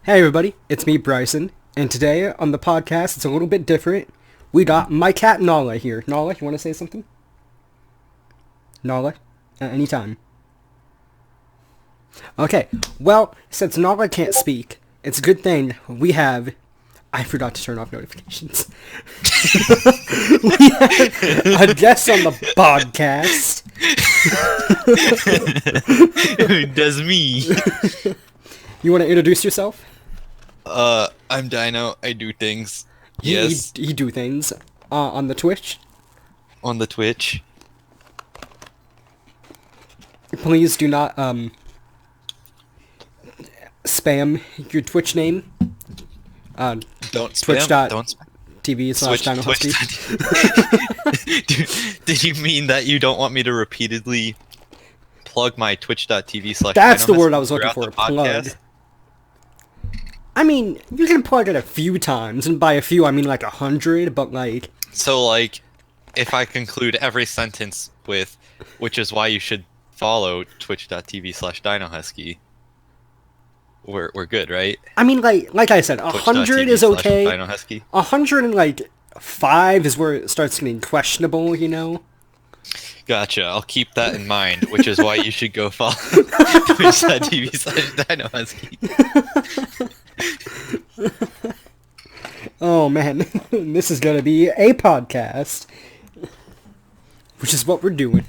Hey everybody, it's me Bryson, and today on the podcast it's a little bit different. We got my cat Nala here. Nala, you want to say something? Nala, at any time. Okay, well, since Nala can't speak, it's a good thing we have... I forgot to turn off notifications. We have a guest on the podcast. That's me. You want to introduce yourself? I'm Dino. I do things. You Yes. do things on the Twitch. On the Twitch. Please do not spam your Twitch name. Don't Twitch spam. Don't spam. TV slash Dino Husky. Did you mean that you don't want me to repeatedly plug my twitch.tv slash That's the Dino word I Husky was looking throughout for. the Plug. podcast? I mean, you can plug it a few times, and by a few I mean like 100, but like... So, like, if I conclude every sentence with, which is why you should follow twitch.tv slash Dino Husky, we're good, right? I mean, like I said, 100 is okay. Dino Husky. 105 is where it starts getting questionable, you know? Gotcha. I'll keep that in mind, which is why you should go follow twitch.tv slash Dino Husky. Oh man, this is gonna be a podcast. Which is what we're doing.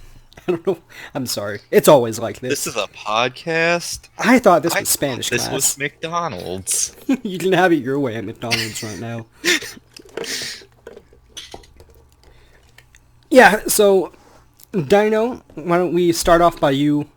I don't know. I'm sorry. It's always like this. This is a podcast? I thought this I was Spanish thought class. This was McDonald's. You can have it your way at McDonald's right now. Yeah, so, Dino, why don't we start off by you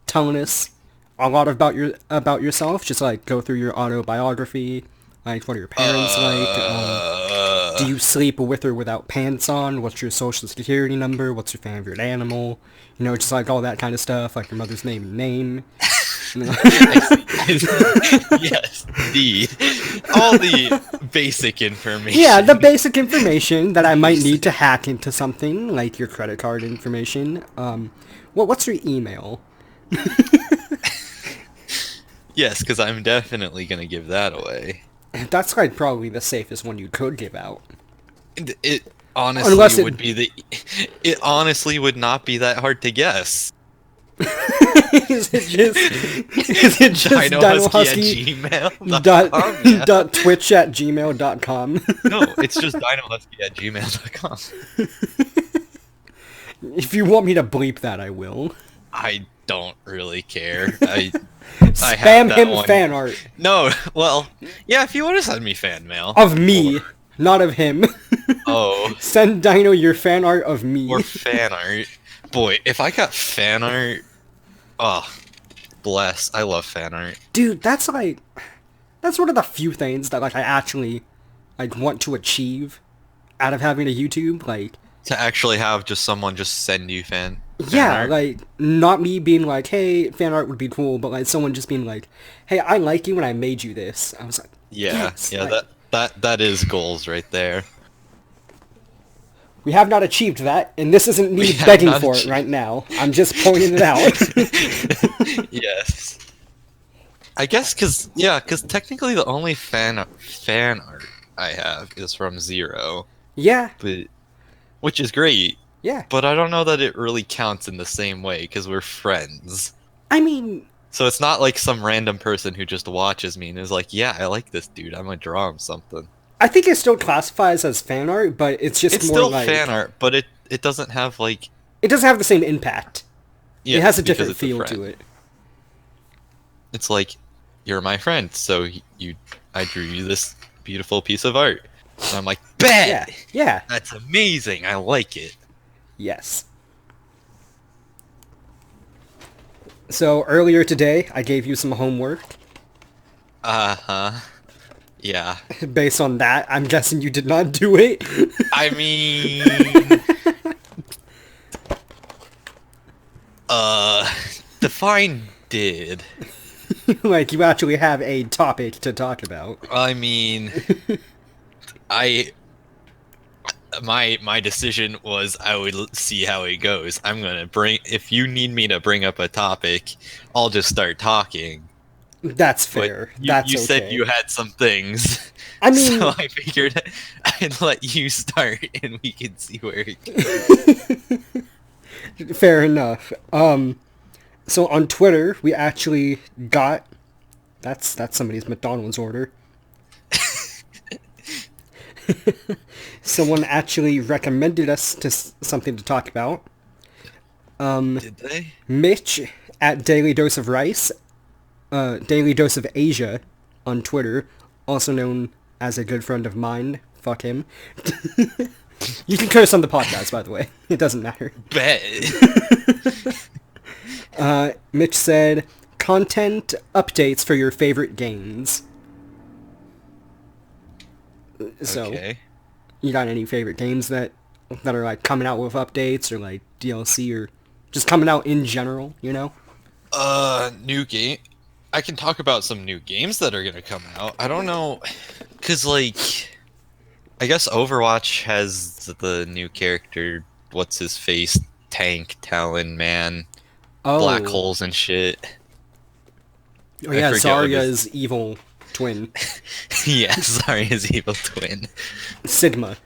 telling us a lot about yourself? Just like go through your autobiography. Like, what are your parents like? Do you sleep with or without pants on? What's your social security number? What's your favorite animal? You know, just like all that kind of stuff, like your mother's name and name. Yes, indeed. All the basic information. Yeah, the basic information that I might need to hack into something, like your credit card information. What's your email? Yes, because I'm definitely going to give that away. That's like probably the safest one you could give out. It honestly would be the... It honestly would not be that hard to guess. Is it just Dino Husky dot Twitch at gmail.com? No, it's just dinohusky at gmail.com. If you want me to bleep that, I will. I don't really care. Spam him fan art. No, well, yeah, if you want to send me fan mail. Of me, not of him. Oh. Send Dino your fan art of me. Or fan art. Boy, if I got fan art... Oh, bless. I love fan art. Dude, that's one of the few things that like I actually like want to achieve out of having a YouTube, like to actually have just someone just send you fan yeah, art. like not me being like, hey, fan art would be cool, but like someone just being like, hey, I like you when I made you this. I was like, yeah, yes, yeah, like, that is goals right there. We have not achieved that, and this isn't me begging for it right now. I'm just pointing it out. Yes. I guess because technically the only fan art I have is from Zero. Yeah. Which is great. Yeah. But I don't know that it really counts in the same way because we're friends. I mean... So it's not like some random person who just watches me and is like, yeah, I like this dude. I'm going to draw him something. I think it still classifies as fan art, but it's more still like... fan art, but it doesn't have, like... It doesn't have the same impact. Yeah, it has a different feel to it. It's like, you're my friend, so I drew you this beautiful piece of art. And I'm like, bet! Yeah, yeah. That's amazing, I like it. Yes. So, earlier today, I gave you some homework. Uh-huh. Yeah. Based on that, I'm guessing you did not do it. I mean... Define did. Like, you actually have a topic to talk about. I mean... my decision was I would see how it goes. I'm gonna if you need me to bring up a topic, I'll just start talking. That's But fair. you, That's you okay. said you had some things. I mean, So I figured I'd let you start and we can see where it goes. fair enough. So on Twitter, we actually got that's somebody's McDonald's order. Someone actually recommended us to something to talk about. Did they? Mitch at Daily Dose of Rice, Daily Dose of Asia on Twitter, also known as a good friend of mine. Fuck him. You can curse on the podcast, by the way. It doesn't matter. Bet. Mitch said, content updates for your favorite games. So, Okay. you got any favorite games that are like coming out with updates or like DLC or just coming out in general, you know? New game. I can talk about some new games that are gonna come out. I don't know, cause like, I guess Overwatch has the new character. What's his face? Tank, Talon, Man, black holes and shit. Oh yeah, I forget what Zarya's evil twin. Yeah, sorry, his evil twin. Sigma.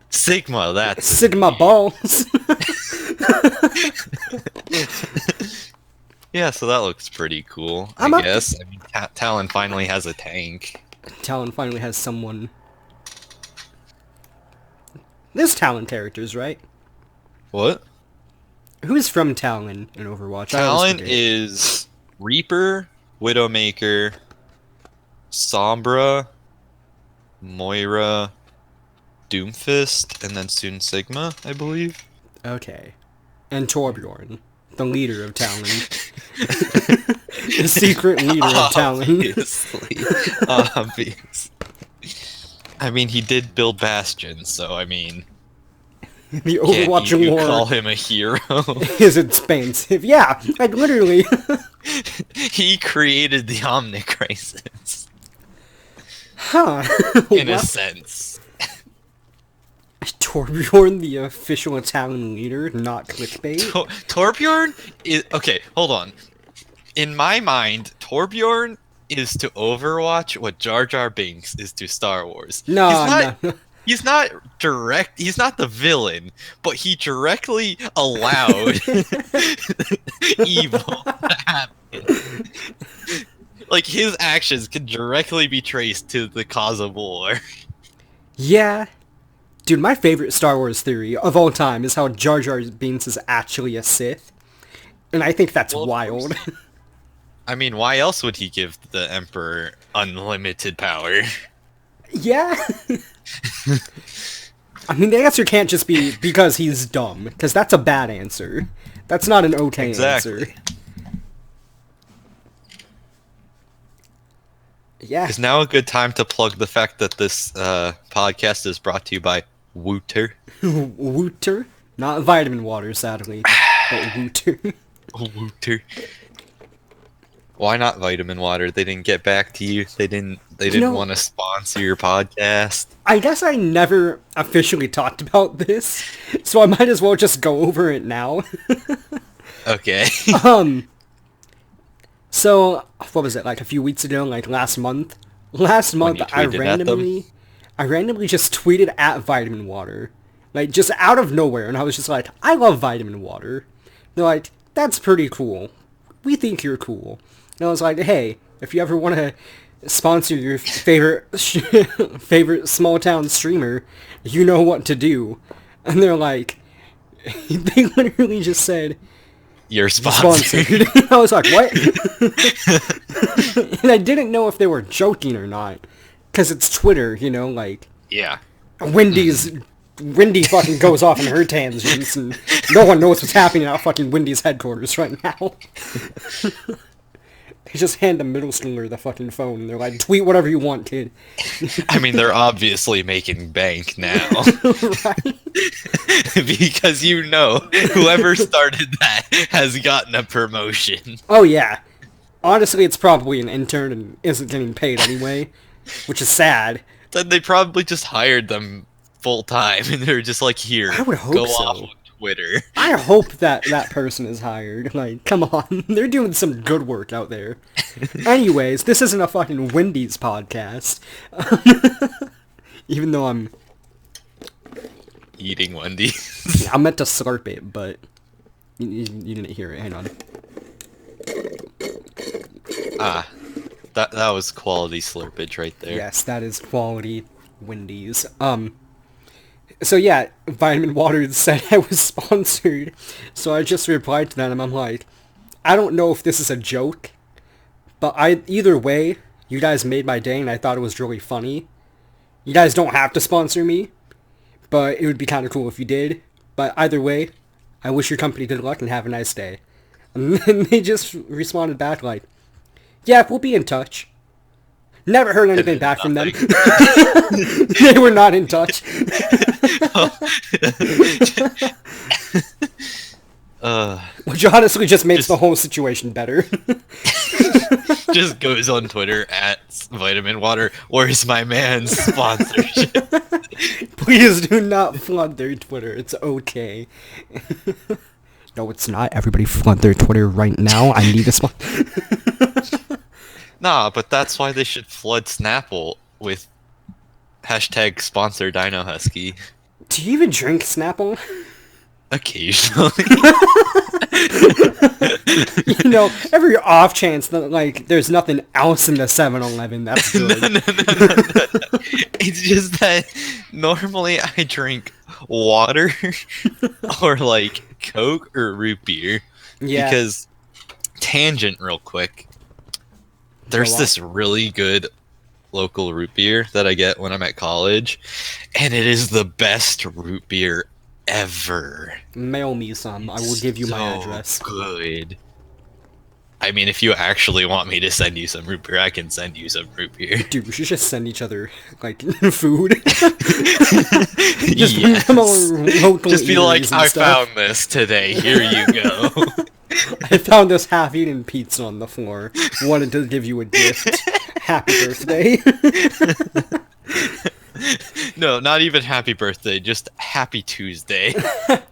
Sigma, that's his Sigma name. balls. Yeah, so that looks pretty cool, I'm I up- guess. I mean, Talon finally has a tank. Talon finally has someone. There's Talon characters, right? What? Who is from Talon in Overwatch? I always Talon forget. is Reaper, Widowmaker, Sombra, Moira, Doomfist, and then soon Sigma, I believe. Okay. And Torbjorn, the leader of Talon. The secret leader of Talon. Obviously. Obvious. I mean, he did build Bastion, so I mean, The can't Overwatch you lore call him a hero? is expansive. Yeah, like literally. He created the Omnicrisis, Huh. in a What? sense. Torbjorn, the official Talon leader, not clickbait. Torbjorn is okay. Hold on. In my mind, Torbjorn is to Overwatch what Jar Jar Binks is to Star Wars. No. He's not direct. He's not the villain, but he directly allowed evil to happen. Like his actions can directly be traced to the cause of war. Yeah. Dude, my favorite Star Wars theory of all time is how Jar Jar Binks is actually a Sith. And I think that's Well, of wild. I mean, why else would he give the Emperor unlimited power? Yeah. I mean, the answer can't just be because he's dumb, because that's a bad answer. That's not an okay Exactly. answer. Yeah. Is now a good time to plug the fact that this podcast is brought to you by Wooter? Wooter? Not vitamin water, sadly. But Wooter. Wooter. Why not vitamin water? They didn't get back to you. They didn't know- want to sponsor your podcast. I guess I never officially talked about this, so I might as well just go over it now. Okay. So, what was it, like a few weeks ago, like last month? Last month, you I tweeted at them? randomly just tweeted at vitamin water. Like, just out of nowhere, and I was just like, I love vitamin water. They're like, that's pretty cool. We think you're cool. And I was like, hey, if you ever want to sponsor your favorite favorite small town streamer, you know what to do. And they're like, they literally just said, You're sponsored. sponsored. I was like, what? And I didn't know if they were joking or not. Because it's Twitter, you know, like, Yeah. Wendy fucking goes off in her tangents, and no one knows what's happening at fucking Wendy's headquarters right now. They just hand the middle schooler the fucking phone, and they're like, tweet whatever you want, kid. I mean, they're obviously making bank now. Right? Because you know, whoever started that has gotten a promotion. Oh, yeah. Honestly, it's probably an intern and isn't getting paid anyway, which is sad. Then they probably just hired them full time, and they're just like, here, I would hope go so. off on Twitter. I hope that that person is hired. Like, come on. They're doing some good work out there. Anyways, this isn't a fucking Wendy's podcast. Even though I'm Eating Wendy's. I meant to slurp it, but you didn't hear it. Hang on. That was quality slurpage right there. Yes, that is quality Wendy's. So yeah, Vitamin Water said I was sponsored, so I just replied to them and I'm like, I don't know if this is a joke, but either way, you guys made my day and I thought it was really funny. You guys don't have to sponsor me, but it would be kind of cool if you did. But either way, I wish your company good luck and have a nice day. And then they just responded back like, yeah, we'll be in touch. Never heard anything back from them. They were not in touch. Which honestly just makes the whole situation better. Just goes on Twitter at Vitamin Water. Where's my man's sponsorship? Please do not flood their Twitter. It's okay. No, it's not. Everybody flood their Twitter right now. I need a sponsor. Nah, but that's why they should flood Snapple with hashtag sponsor Dino Husky. Do you even drink Snapple? Occasionally. You know, every off chance that, like, there's nothing else in the 7-Eleven that's good. No. It's just that normally I drink water or, like, Coke or root beer. Yeah. Because, tangent real quick, there's this really good local root beer that I get when I'm at college, and it is the best root beer ever. Mail me some. I will give you my address. Good. I mean, if you actually want me to send you some root beer, I can send you some root beer. Dude, we should just send each other, like, food. Just Yes. come on, local Just be like, eateries and I stuff. found this today. Here you go. I found this half-eaten pizza on the floor. Wanted to give you a gift. Happy birthday. No, not even happy birthday. Just happy Tuesday.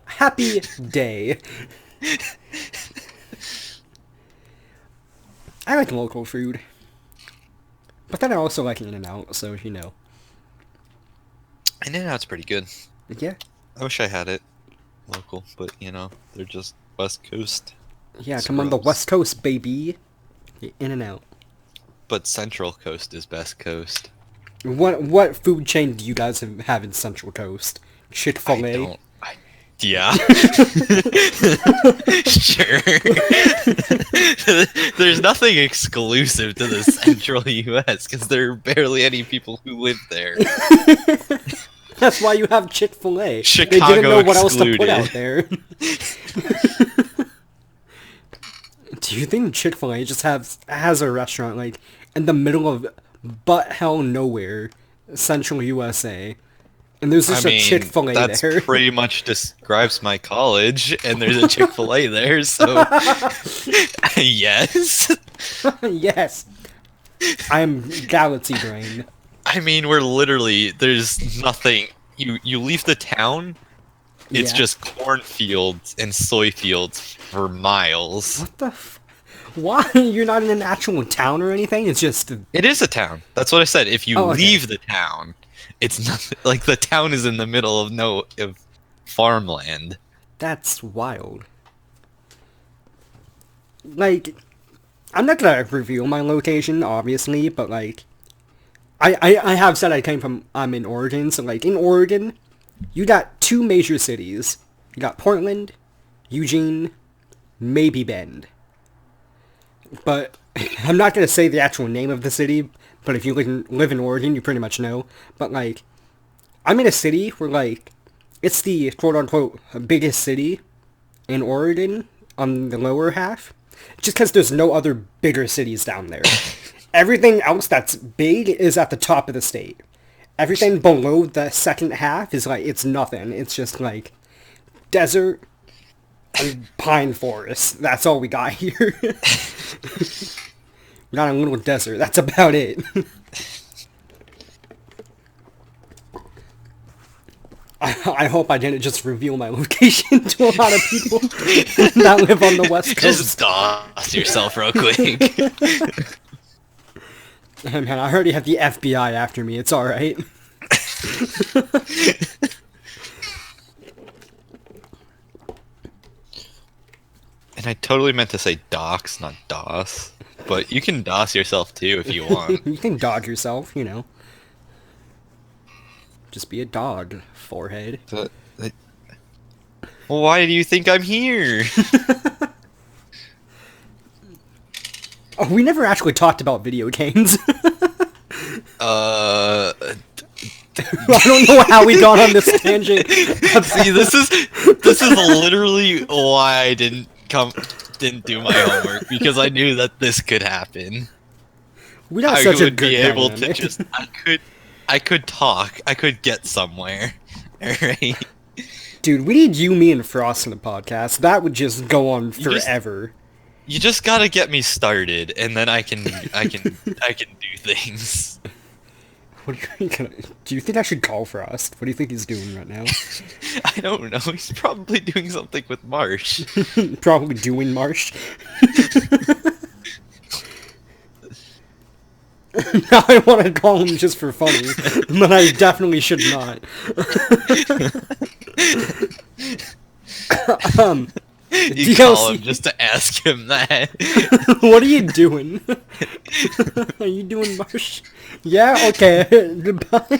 Happy day. I like local food. But then I also like In-N-Out, so you know. In-N-Out's pretty good. Yeah. I wish I had it local, but you know, they're just West Coast. Yeah, come on the Scrubs. West Coast, baby. In-N-Out. But Central Coast is best coast. What food chain do you guys have in Central Coast? Chick-fil-A? Yeah. Sure. There's nothing exclusive to the Central U.S. because there are barely any people who live there. That's why you have Chick-fil-A. Chicago They didn't know what else to put excluded. out there. Do you think Chick-fil-A just has a restaurant like in the middle of butt hell nowhere, Central USA, and there's just a Chick-fil-A that's there? pretty much describes my college, and there's a Chick-fil-A there, so yes. Yes, I'm Galaxy Brain. I mean, we're literally there's nothing. You leave the town, it's Yeah. just cornfields and soy fields for miles. What the? Why? You're not in an actual town or anything? It's just. It is a town. That's what I said. If you Oh, okay. leave the town, it's not like the town is in the middle of farmland. That's wild. Like, I'm not gonna reveal my location, obviously, but like, I have said I'm in Oregon, so like, in Oregon, you got 2 major cities. You got Portland, Eugene, maybe Bend. But, I'm not gonna say the actual name of the city, but if you live in Oregon, you pretty much know. But like, I'm in a city where like, it's the quote-unquote biggest city in Oregon on the lower half, just because there's no other bigger cities down there. Everything else that's big is at the top of the state. Everything below the second half is like, it's nothing. It's just like desert and pine forest. That's all we got here. We got a little desert. That's about it. I hope I didn't just reveal my location to a lot of people that live on the West Coast. Just DOS yourself real quick. Man, I already have the FBI after me. It's alright. And I totally meant to say docs, not DOS. But you can DOS yourself too if you want. You can dog yourself, you know. Just be a dog, forehead. Well, why do you think I'm here? Oh, we never actually talked about video games. I I don't know how we got on this tangent. See, this is literally why I didn't do my homework, because I knew that this could happen. We got I such a would good be able to dynamic. just I could talk. I could get somewhere. Alright. Dude, we need you, me, and Frost in the podcast. That would just go on You just- forever. You just gotta get me started, and then I can do things. What are you gonna, do you think I should call Frost? What do you think he's doing right now? I don't know. He's probably doing something with Marsh. Probably doing Marsh. Now I want to call him just for funny, but I definitely should not. You call him just to ask him that. What are you doing? Are you doing Marsh? Yeah, okay. Goodbye.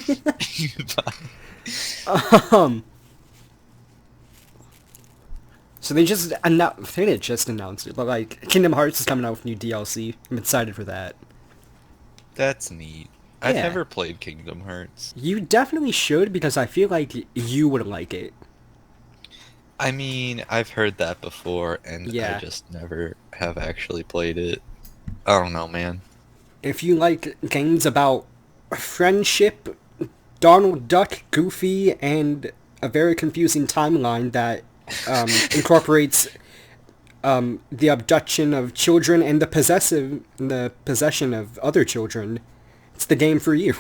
So they didn't just announced it, but like Kingdom Hearts is coming out with new DLC. I'm excited for that. That's neat. I've Yeah. never played Kingdom Hearts. You definitely should, because I feel like you would like it. I mean, I've heard that before, and Yeah. I just never have actually played it. I don't know, man. If you like games about friendship, Donald Duck, Goofy, and a very confusing timeline that incorporates the abduction of children and the possession of other children, it's the game for you.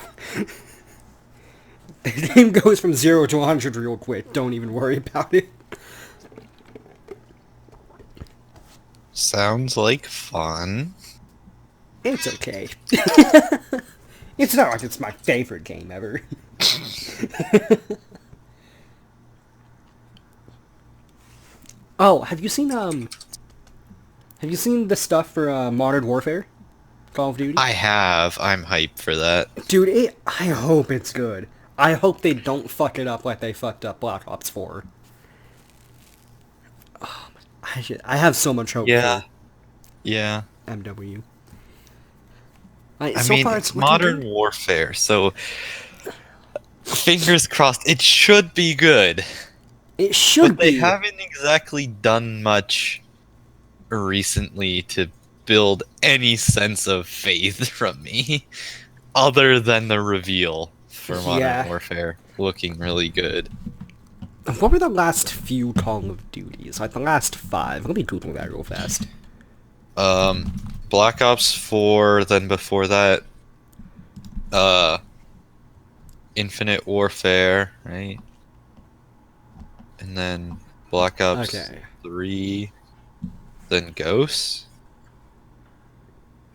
The game goes from 0 to 100 real quick. Don't even worry about it. Sounds like fun. It's okay. It's not like it's my favorite game ever. Oh, have you seen the stuff for Modern Warfare? Call of Duty? I have. I'm hyped for that. Dude, I hope it's good. I hope they don't fuck it up like they fucked up Black Ops 4. Oh, I have so much hope Yeah. for Yeah. MW. I So mean, far it's it's looking Modern good. Warfare, so fingers crossed. It should be good. It should But they be. haven't exactly done much recently to build any sense of faith from me, other than the reveal for Modern Yeah. Warfare looking really good. What were the last few Call of Duties? Like the last 5. Let me Google that real fast. Black Ops 4, then before that, Infinite Warfare, right? And then Black Ops Okay. 3, then Ghosts,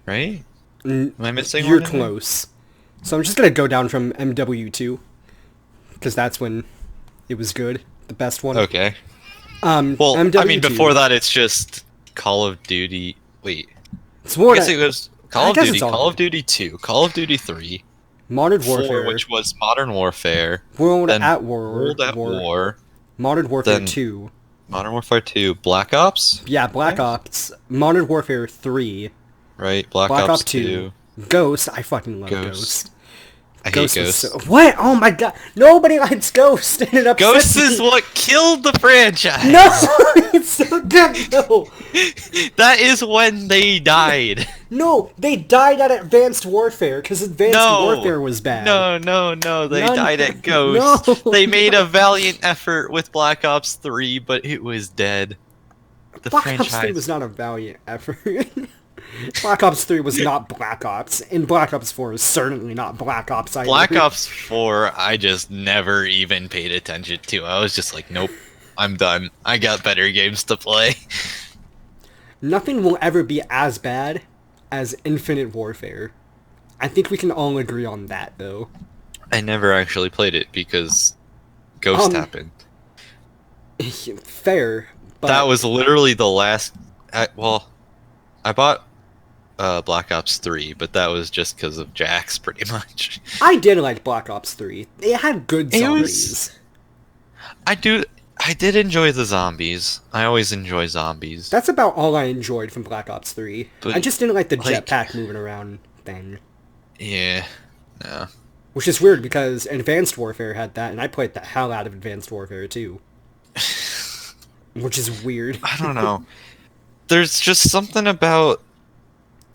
right? N- Am I missing You're one in there? close. So I'm just gonna go down from MW2, because that's when it was good, the best one. Okay. Well, I mean, MW2. before that, it's just Call of Duty. Wait, It's I more guess it was Call I of guess Duty, it's all Call of good. Duty 2, Call of Duty 3, Modern 4, Warfare, which was Modern Warfare, World then at War, World at War, Modern Warfare then 2, Modern Warfare 2, Black Ops, yeah, Black Ops, Modern Warfare 3, right? Black Black Ops Ops 2, Ghost. I fucking love Ghost. Ghost. I hate Ghost was Ghost. so... What? Oh my god! Nobody likes Ghost, and it upsets Ghost is me. what killed the franchise. No, it's so good though. That is when they died. No, they died at Advanced Warfare because Advanced No. Warfare was bad. No. They None- died at Ghost. No. They made a valiant effort with Black Ops 3, but it was dead. The Black Ops 3 franchise. was not a valiant effort. Black Ops 3 was not Black Ops, and Black Ops 4 is certainly not Black Ops either. Black Ops 4, I just never even paid attention to. I was just like, nope, I'm done. I got better games to play. Nothing will ever be as bad as Infinite Warfare. I think we can all agree on that, though. I never actually played it because Ghost happened. Fair, but... That was literally the last... I bought Black Ops 3, but that was just because of Jax, pretty much. I did like Black Ops 3. It had good zombies. I did enjoy the zombies. I always enjoy zombies. That's about all I enjoyed from Black Ops 3. But, I just didn't like the jetpack moving around thing. Yeah, no. Which is weird because Advanced Warfare had that, and I played the hell out of Advanced Warfare too. Which is weird. I don't know. There's just something about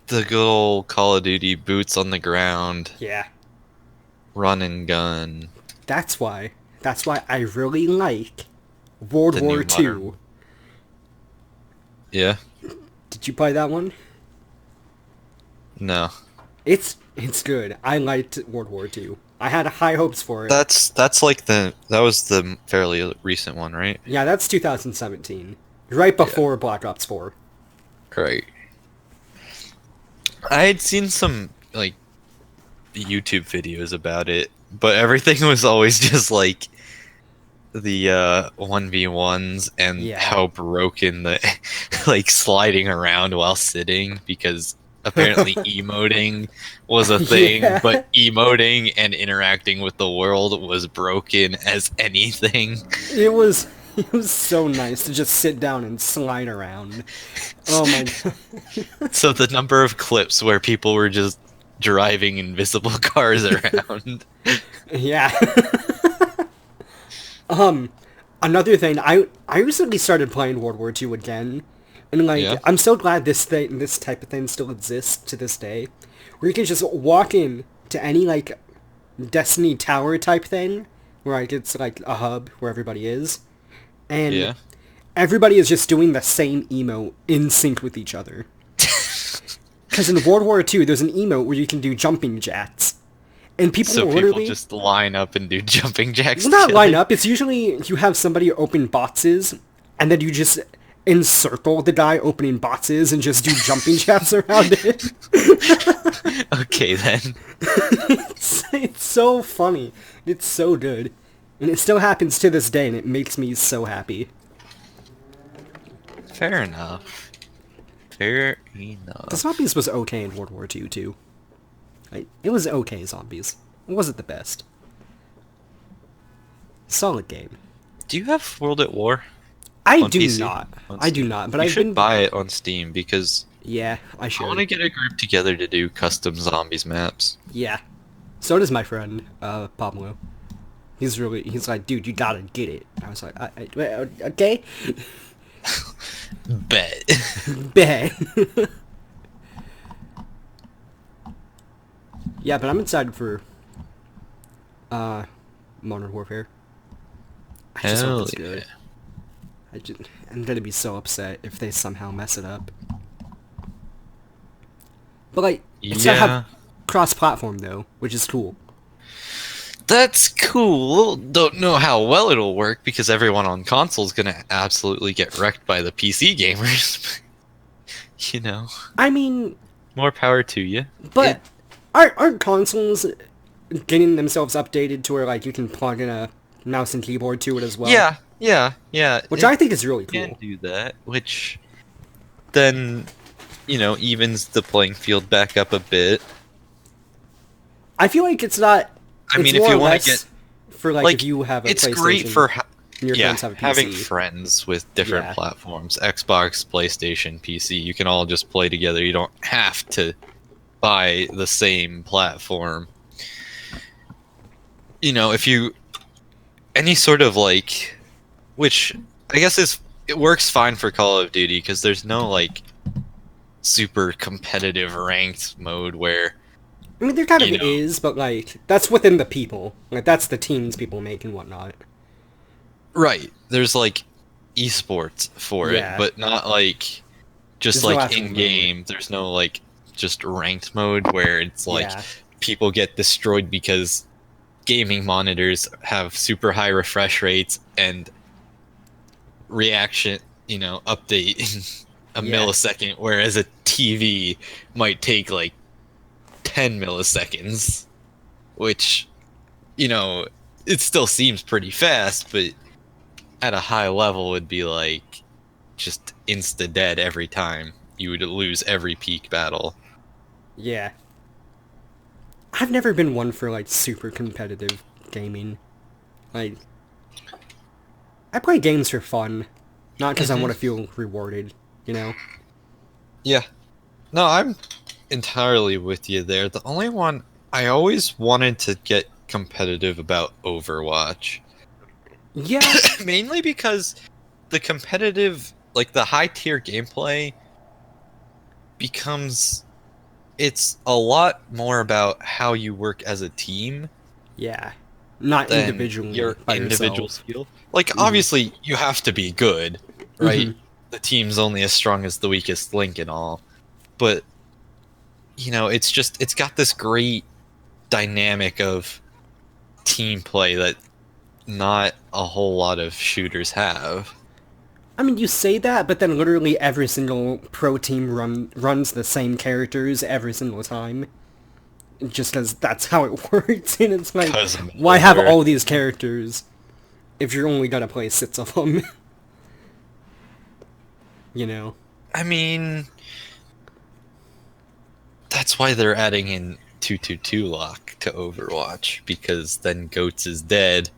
the good old Call of Duty boots on the ground. Yeah. Run and gun. That's why I really like World War II. Yeah. Did you play that one? No. It's good. I liked World War II. I had high hopes for it. That's like that was the fairly recent one, right? Yeah, that's 2017. Right before Black Ops 4. Right. I had seen some like YouTube videos about it, but everything was always just like the 1v1s and how broken the like sliding around while sitting, because apparently emoting was a thing, but emoting and interacting with the world was broken as anything. It was so nice to just sit down and slide around. Oh my god. So the number of clips where people were just driving invisible cars around. Yeah. Another thing, I recently started playing World War II again. And, like, I'm so glad this type of thing still exists to this day. Where you can just walk in to any, like, Destiny Tower type thing. Where, like, it's, like, a hub where everybody is. And everybody is just doing the same emote in sync with each other. Because in World War II, there's an emote where you can do jumping jacks. And people literally... people just line up and do jumping jacks Well, not line up. It's usually you have somebody open boxes, and then you just encircle the guy opening boxes and just do jumping jacks around it. Okay, then. It's so funny. It's so good. And it still happens to this day, and it makes me so happy. Fair enough. Fair enough. The zombies was okay in World War II, too. Like, it was okay, zombies. It wasn't the best. Solid game. Do you have World at War? I do not. I do not, but I should buy it on Steam, because... Yeah, I should. I want to get a group together to do custom zombies maps. Yeah. So does my friend, Pablo. He's like, dude, you gotta get it. I was like, okay? Bet. Bet. Yeah, but I'm excited for, Modern Warfare. I just hope it's good. I'm gonna be so upset if they somehow mess it up. But, like, it's gonna have cross-platform, though, which is cool. That's cool. Don't know how well it'll work, because everyone on console's gonna absolutely get wrecked by the PC gamers. You know. I mean... More power to you. But aren't consoles getting themselves updated to where, like, you can plug in a mouse and keyboard to it as well? Yeah. Which I think is really cool. You can do that, which then, you know, evens the playing field back up a bit. I feel like it's not... I mean, if you want to get... For, like, if you have a it's PlayStation... great for... friends have a PC. Having friends with different platforms. Xbox, PlayStation, PC. You can all just play together. You don't have to buy the same platform. You know, if you... Any sort of, like... Which, I guess it works fine for Call of Duty, because there's no, like, super competitive ranked mode where... I mean, there kind of is, but, like, that's within the people. Like, that's the teams people make and whatnot. Right. There's, like, esports for it, but not, like, Just There's no like actual in mode. game, there's no like just ranked mode where it's like Yeah. people get destroyed because gaming monitors have super high refresh rates and reaction, update in a Yeah. millisecond, whereas a TV might take like 10 milliseconds, which, you know, it still seems pretty fast, but at a high level would be like just insta dead every time. You would lose every peak battle. Yeah. I've never been one for like super competitive gaming. Like I play games for fun, not because I Hmm. want to feel rewarded, you know? Yeah. No, I'm entirely with you there. The only one I always wanted to get competitive about Overwatch, Yeah, mainly because the competitive, like the high tier gameplay becomes it's a lot more about how you work as a team yeah. Not than individually your by individual yourself. skill. Like Mm-hmm. obviously you have to be good, right? Mm-hmm. The team's only as strong as the weakest link and all. But it's got this great dynamic of team play that not a whole lot of shooters have. I mean, you say that, but then literally every single pro team runs the same characters every single time. Just because that's how it works, and it's like, Cause why have metaverse. all these characters if you're only gonna play 6 of them? You know? I mean, that's why they're adding in 222 lock to Overwatch because then Goats is dead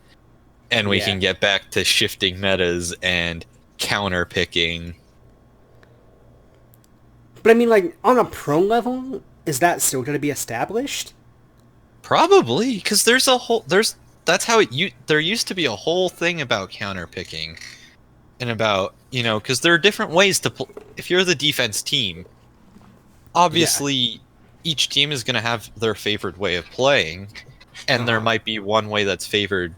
and we Yeah. can get back to shifting metas and counter picking. But I mean, like, on a pro level, is that still gonna be established? Probably because there's that's how there used to be a whole thing about counter picking and about because there are different ways to if you're the defense team, Yeah. obviously each team is going to have their favorite way of playing, and there Uh-huh. might be one way that's favored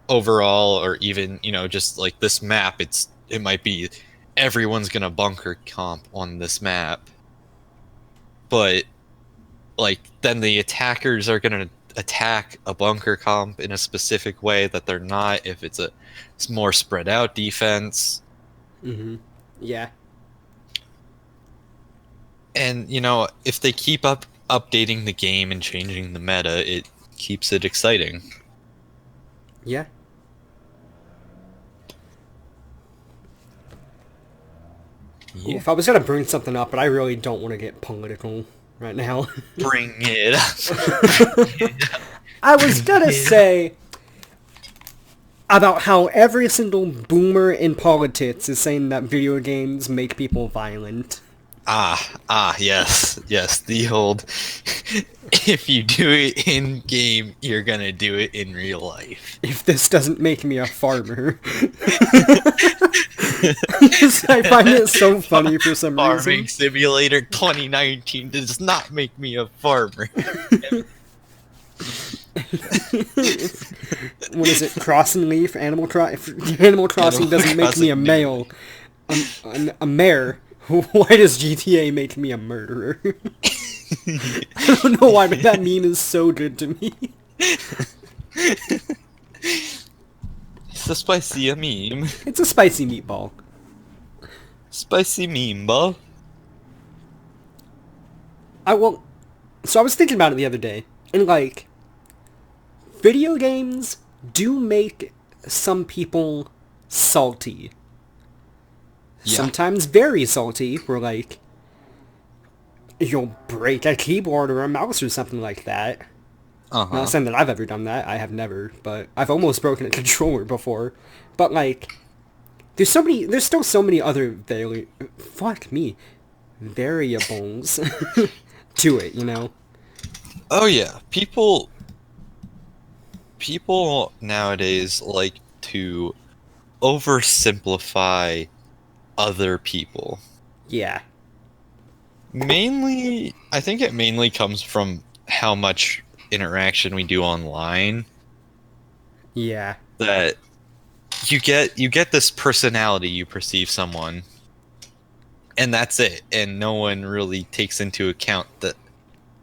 overall, or even just like this map. It might be everyone's going to bunker comp on this map, but like then the attackers are going to attack a bunker comp in a specific way that they're not if it's more spread out defense. Mm-hmm. Yeah. And if they keep updating the game and changing the meta, it keeps it exciting. Yeah. Ooh, Yeah. if I was gonna bring something up, but I really don't want to get political right now. Bring it up. Bring it up. I was Bring gonna it up. say about how every single boomer in politics is saying that video games make people violent. Yes, yes. The old, if you do it in game, you're gonna do it in real life. If this doesn't make me a farmer. I find it so funny for some Farming reason. Simulator 2019 does not make me a farmer. What is it? Crossing Leaf? Animal Crossing Animal doesn't make me a Crossing New male. A mayor. Why does GTA make me a murderer? I don't know why, but that meme is so good to me. It's a spicy meme. It's a spicy meatball. Spicy meme, bro. I will. So I was thinking about it the other day, and like, video games do make some people salty. Yeah. Sometimes very salty, where like, you'll break a keyboard or a mouse or something like that. Not Uh-huh. saying that I've ever done that. I have never, but I've almost broken a controller before. But like, there's still so many other fuck me, variables to it, you know? Oh yeah. People nowadays like to oversimplify other people. Yeah, Mainly, I think it mainly comes from how much interaction we do online yeah, that you get this personality you perceive someone and that's it. And no one really takes into account the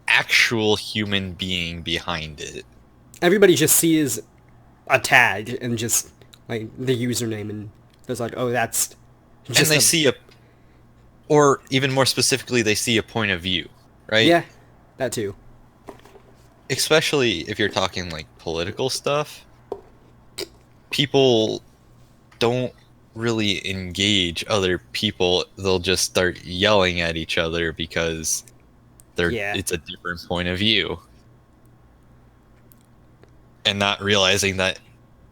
actual human being behind it. Everybody just sees a tag and just like the username, and there's like, oh, that's just And they see or even more specifically, they see a point of view, right? yeah, that too. Especially if you're talking like political stuff, people don't really engage other people. They'll just start yelling at each other because Yeah. it's a different point of view. And not realizing that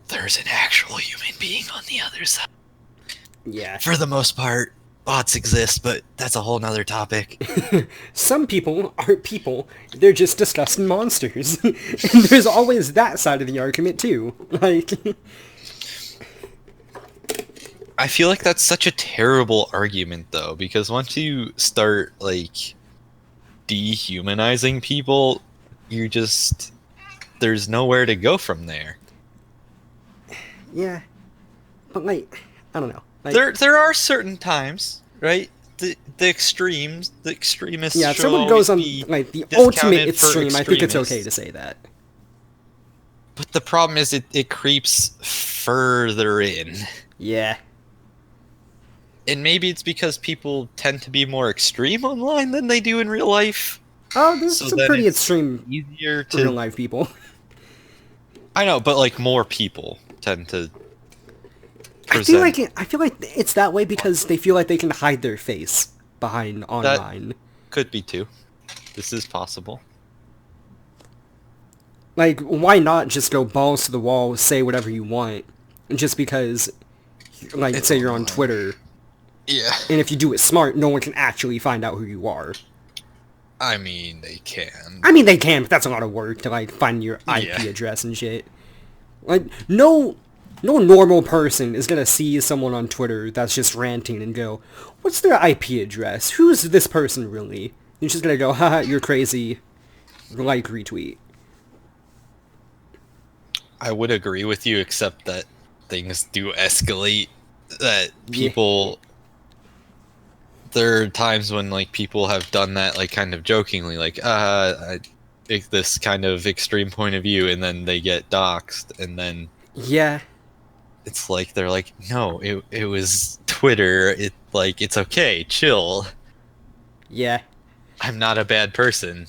there's an actual human being on the other side. Yeah. For the most part, bots exist, but that's a whole nother topic. Some people aren't people, they're just disgusting monsters. And there's always that side of the argument too. Like I feel like that's such a terrible argument though, because once you start like dehumanizing people, there's nowhere to go from there. yeah. But like I don't know. Like, There are certain times, right? The extremists. yeah, if should someone goes on always be like the discounted ultimate for extreme, I think it's extremists. okay to say that. But the problem is it creeps further in. Yeah. And maybe it's because people tend to be more extreme online than they do in real life. Oh, there's So some then pretty it's extreme Easier real to. life people. I know, but like more people tend to. I feel like it's that way because they feel like they can hide their face behind online. Could be too. This is possible. Like, why not just go balls to the wall, say whatever you want, just because, like, It's say you're on online. Twitter, Yeah. and if you do it smart, no one can actually find out who you are. I mean, they can. I mean, they can, but that's a lot of work to, like, find your IP Yeah. address and shit. Like, no normal person is gonna see someone on Twitter that's just ranting and go, what's their IP address? Who's this person really? You're just gonna go, haha, you're crazy, like, retweet. I would agree with you, except that things do escalate. That people. There are times when like people have done that, like kind of jokingly, like I take this kind of extreme point of view, and then they get doxxed, and then Yeah. it's like they're like, no, it was Twitter. It's okay, chill. Yeah. I'm not a bad person.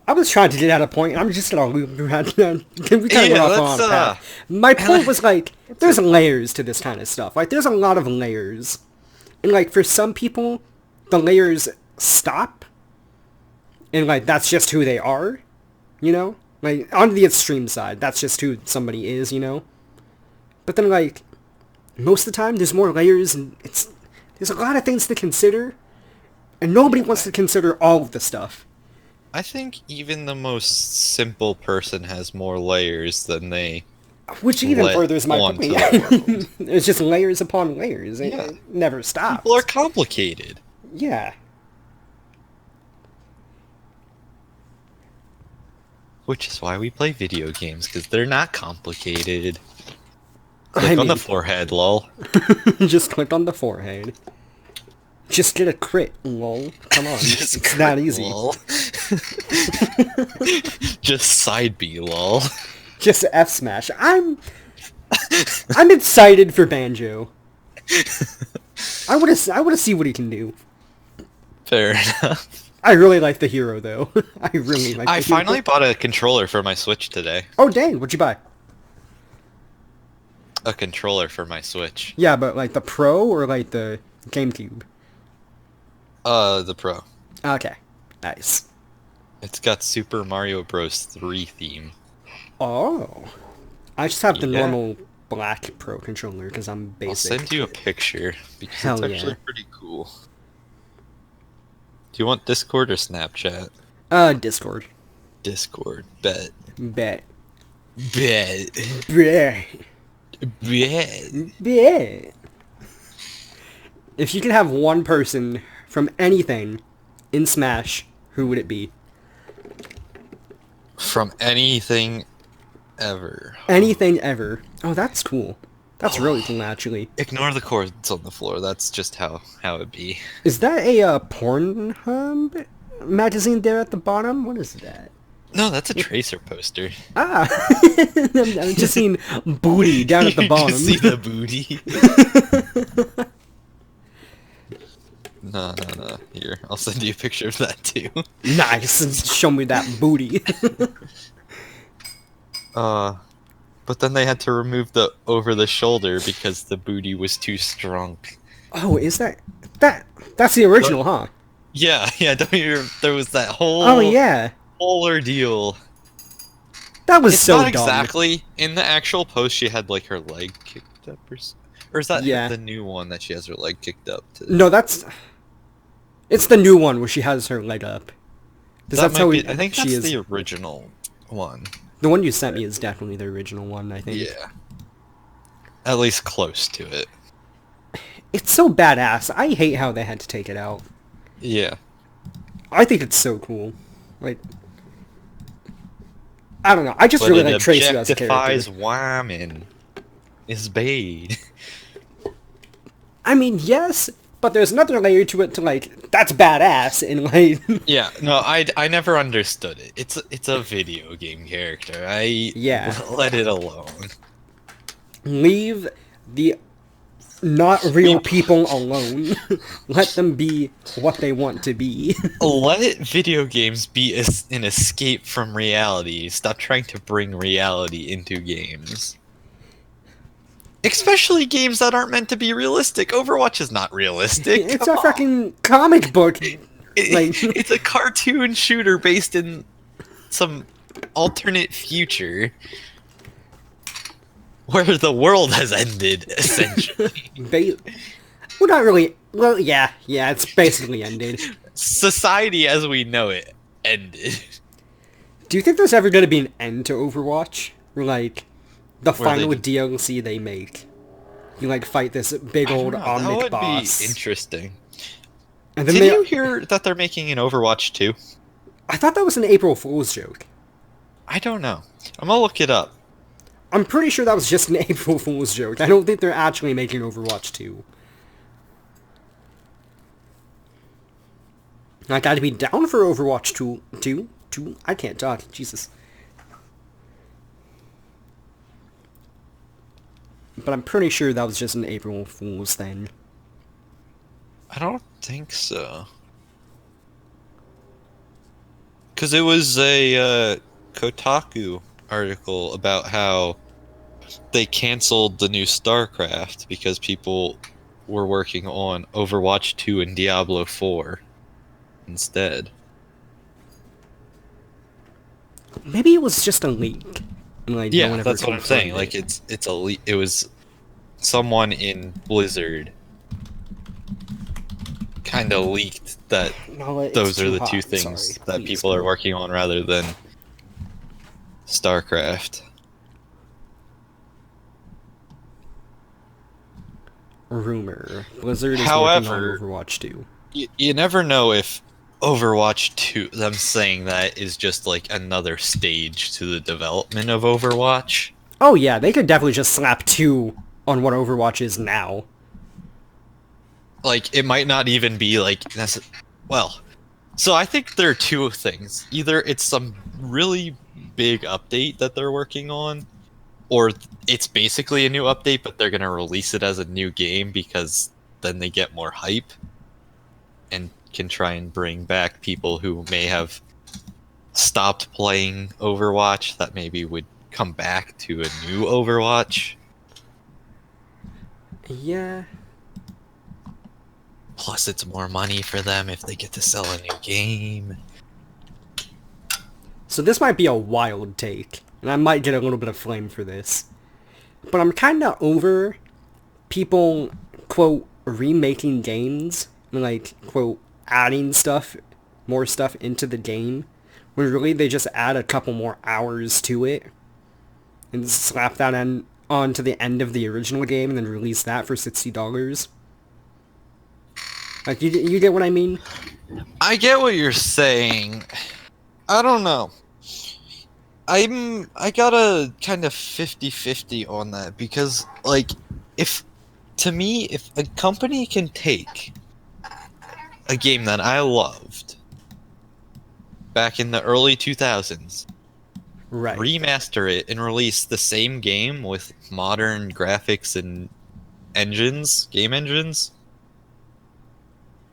I was trying to get at a point, and I'm just gonna loop around. We kind of went off on a path. My point was, like, there's layers to this kind of stuff. Like, there's a lot of layers. And, like, for some people, the layers stop. And, like, that's just who they are. You know? Like, on the extreme side, that's just who somebody is, you know? But then, like, most of the time, there's more layers, and there's a lot of things to consider. And nobody wants to consider all of the stuff. I think even the most simple person has more layers than they. Which even let furthers my onto point. the world. It's just layers upon layers. Yeah. It never stops. People are complicated. Yeah. Which is why we play video games, because they're not complicated. I Click on the mean- forehead, lol. Just click on the forehead. Just get a crit, lol. Come on. It's that easy. Lol. Just side B, lol. Just F smash. I'm excited for Banjo. I wanna see what he can do. Fair enough. I really like the hero though. I really like I the hero. finally bought a controller for my Switch today. Oh dang, what'd you buy? A controller for my Switch. Yeah, but like the Pro or like the GameCube? The Pro. Okay. Nice. It's got Super Mario Bros. 3 theme. Oh. I just have the Yeah. normal black Pro controller because I'm basic. I'll send you a picture because Hell it's actually yeah. pretty cool. Do you want Discord or Snapchat? Discord. Discord. Bet. Bet. Bet. Bet. Bet. Bet. If you could have one person from anything in Smash, who would it be? From anything ever. Anything ever. Oh, that's cool. That's really cool, actually. Ignore the cords on the floor. That's just how it be. Is that a Pornhub magazine there at the bottom? What is that? No, that's a Tracer poster. Ah, I'm just seeing booty down at the You bottom. just see the booty. No. Here, I'll send you a picture of that too. Nice. Show me that booty. But then they had to remove the over the shoulder because the booty was too strong. Oh, is that's the original, huh? Yeah. There was that whole Oh yeah, whole ordeal. that was It's so not dumb. exactly in the actual post. She had like her leg kicked up, or is that Yeah. the new one that she has her leg kicked up to? No, it's the new one where she has her leg up. 'Cause That that's how might be, I think she that's is. the original one. The one you sent me is definitely the original one, I think. Yeah, at least close to it. It's so badass. I hate how they had to take it out. Yeah. I think it's so cool. Like, I don't know. I just But really it like Tracy as a objectifies character. women. Is Bade. I mean, yes, but there's another layer to it to like, that's badass, and like... Yeah, no, I never understood it. It's a video game character. Yeah. Let it alone. Leave the not real people alone. Let them be what they want to be. Let video games be an escape from reality. Stop trying to bring reality into games. Especially games that aren't meant to be realistic. Overwatch is not realistic. It's Come a on. fucking comic book. Like, It's a cartoon shooter based in some alternate future where the world has ended, essentially. well, not really. Well, yeah, it's basically ended. Society as we know it ended. Do you think there's ever going to be an end to Overwatch? Or, like, the Where they final just- DLC they make? You, like, fight this big old That omnic would boss. be interesting. And then Did they, you hear that they're making an Overwatch 2? I thought that was an April Fool's joke. I don't know. I'm gonna look it up. I'm pretty sure that was just an April Fool's joke. I don't think they're actually making Overwatch 2. I gotta be down for Overwatch 2. I can't talk. Jesus. But I'm pretty sure that was just an April Fool's thing. I don't think so. Because it was a Kotaku article about how they canceled the new StarCraft because people were working on Overwatch 2 and Diablo 4 instead. Maybe it was just a leak. And, like, no Yeah, one ever that's what I'm confirmed saying. it. Like it was someone in Blizzard kind of leaked that No, it's those are too the hot. two things Sorry. that Please people go. are working on rather than StarCraft. Rumor. Blizzard is However- working on Overwatch 2. You never know if Overwatch 2, them saying that is just like another stage to the development of Overwatch. Oh yeah, they could definitely just slap 2 on what Overwatch is now. Like, it might not even be like well, so I think there are two things. Either it's some really big update that they're working on, or it's basically a new update, but they're gonna release it as a new game because then they get more hype and can try and bring back people who may have stopped playing Overwatch that maybe would come back to a new Overwatch. Yeah. Plus, it's more money for them if they get to sell a new game. So this might be a wild take, and I might get a little bit of flame for this. But I'm kinda over people, quote, remaking games, and, like, quote, adding more stuff into the game, when really they just add a couple more hours to it, and slap that onto the end of the original game, and then release that for $60. Like, you get what I mean? I get what you're saying. I don't know. I got a kind of 50-50 on that because, like, if to me, if a company can take a game that I loved back in the early 2000s, Right. remaster it, and release the same game with modern graphics and game engines,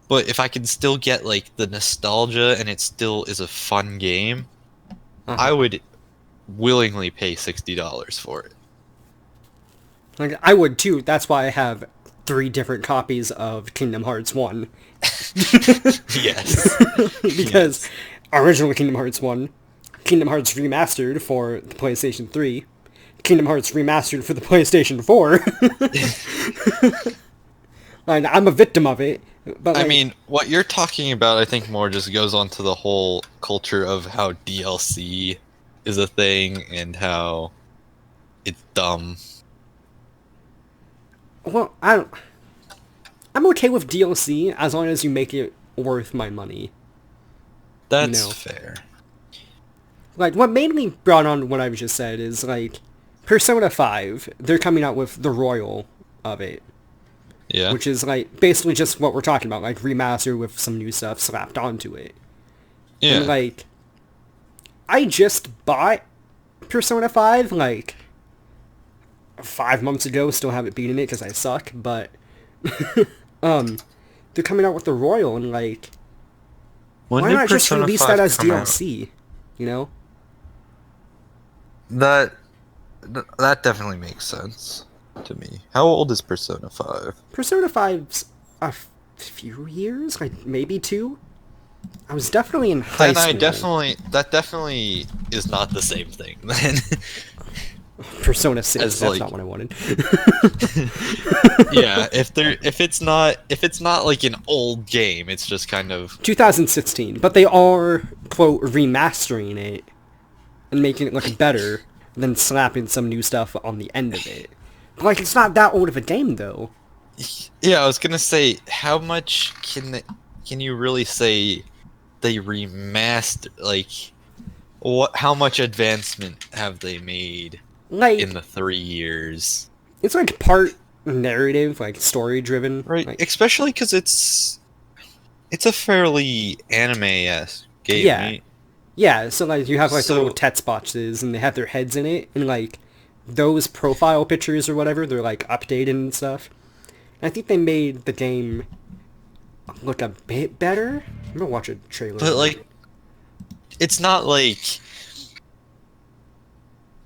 but if I can still get like the nostalgia and it still is a fun game, I Uh-huh. would willingly pay $60 for it. Like, I would too. That's why I have 3 different copies of Kingdom Hearts 1. Yes. Because Yes. original Kingdom Hearts 1, Kingdom Hearts Remastered for the PlayStation 3, Kingdom Hearts Remastered for the PlayStation 4. And I'm a victim of it. But I like, mean, what you're talking about, I think more just goes on to the whole culture of how DLC is a thing and how it's dumb. well, I'm okay with DLC as long as you make it worth my money. You That's know, fair. like what made me brought on what I've just said is like Persona 5. They're coming out with the Royal of it, Yeah. which is like basically just what we're talking about, like remaster with some new stuff slapped onto it. And Yeah. like, I just bought Persona 5 like 5 months ago. Still haven't beaten it because I suck. But they're coming out with the Royal, and like, When why did not just Persona release that 5 as come out? DLC? You know, That that definitely makes sense to me. How old is Persona 5? Persona 5's few years, like maybe 2. I was definitely in high Then I school. definitely that definitely is not the same thing then. Persona 6. As That's like not what I wanted. yeah, if it's not like an old game, it's just kind of 2016, but they are quote remastering it and making it look better than slapping some new stuff on the end of it. But like, it's not that old of a game though. yeah, I was gonna say how much can you really say they remaster like what how much advancement have they made in Like, the 3 years? it's like part narrative, like story driven. Right, Like, especially because it's a fairly anime-esque game, yeah, right? yeah. So like, you have like the little So, text boxes, and they have their heads in it, and like those profile pictures or whatever, they're like updated and stuff. And I think they made the game look a bit better. I'm gonna watch a trailer. but like, it's not like,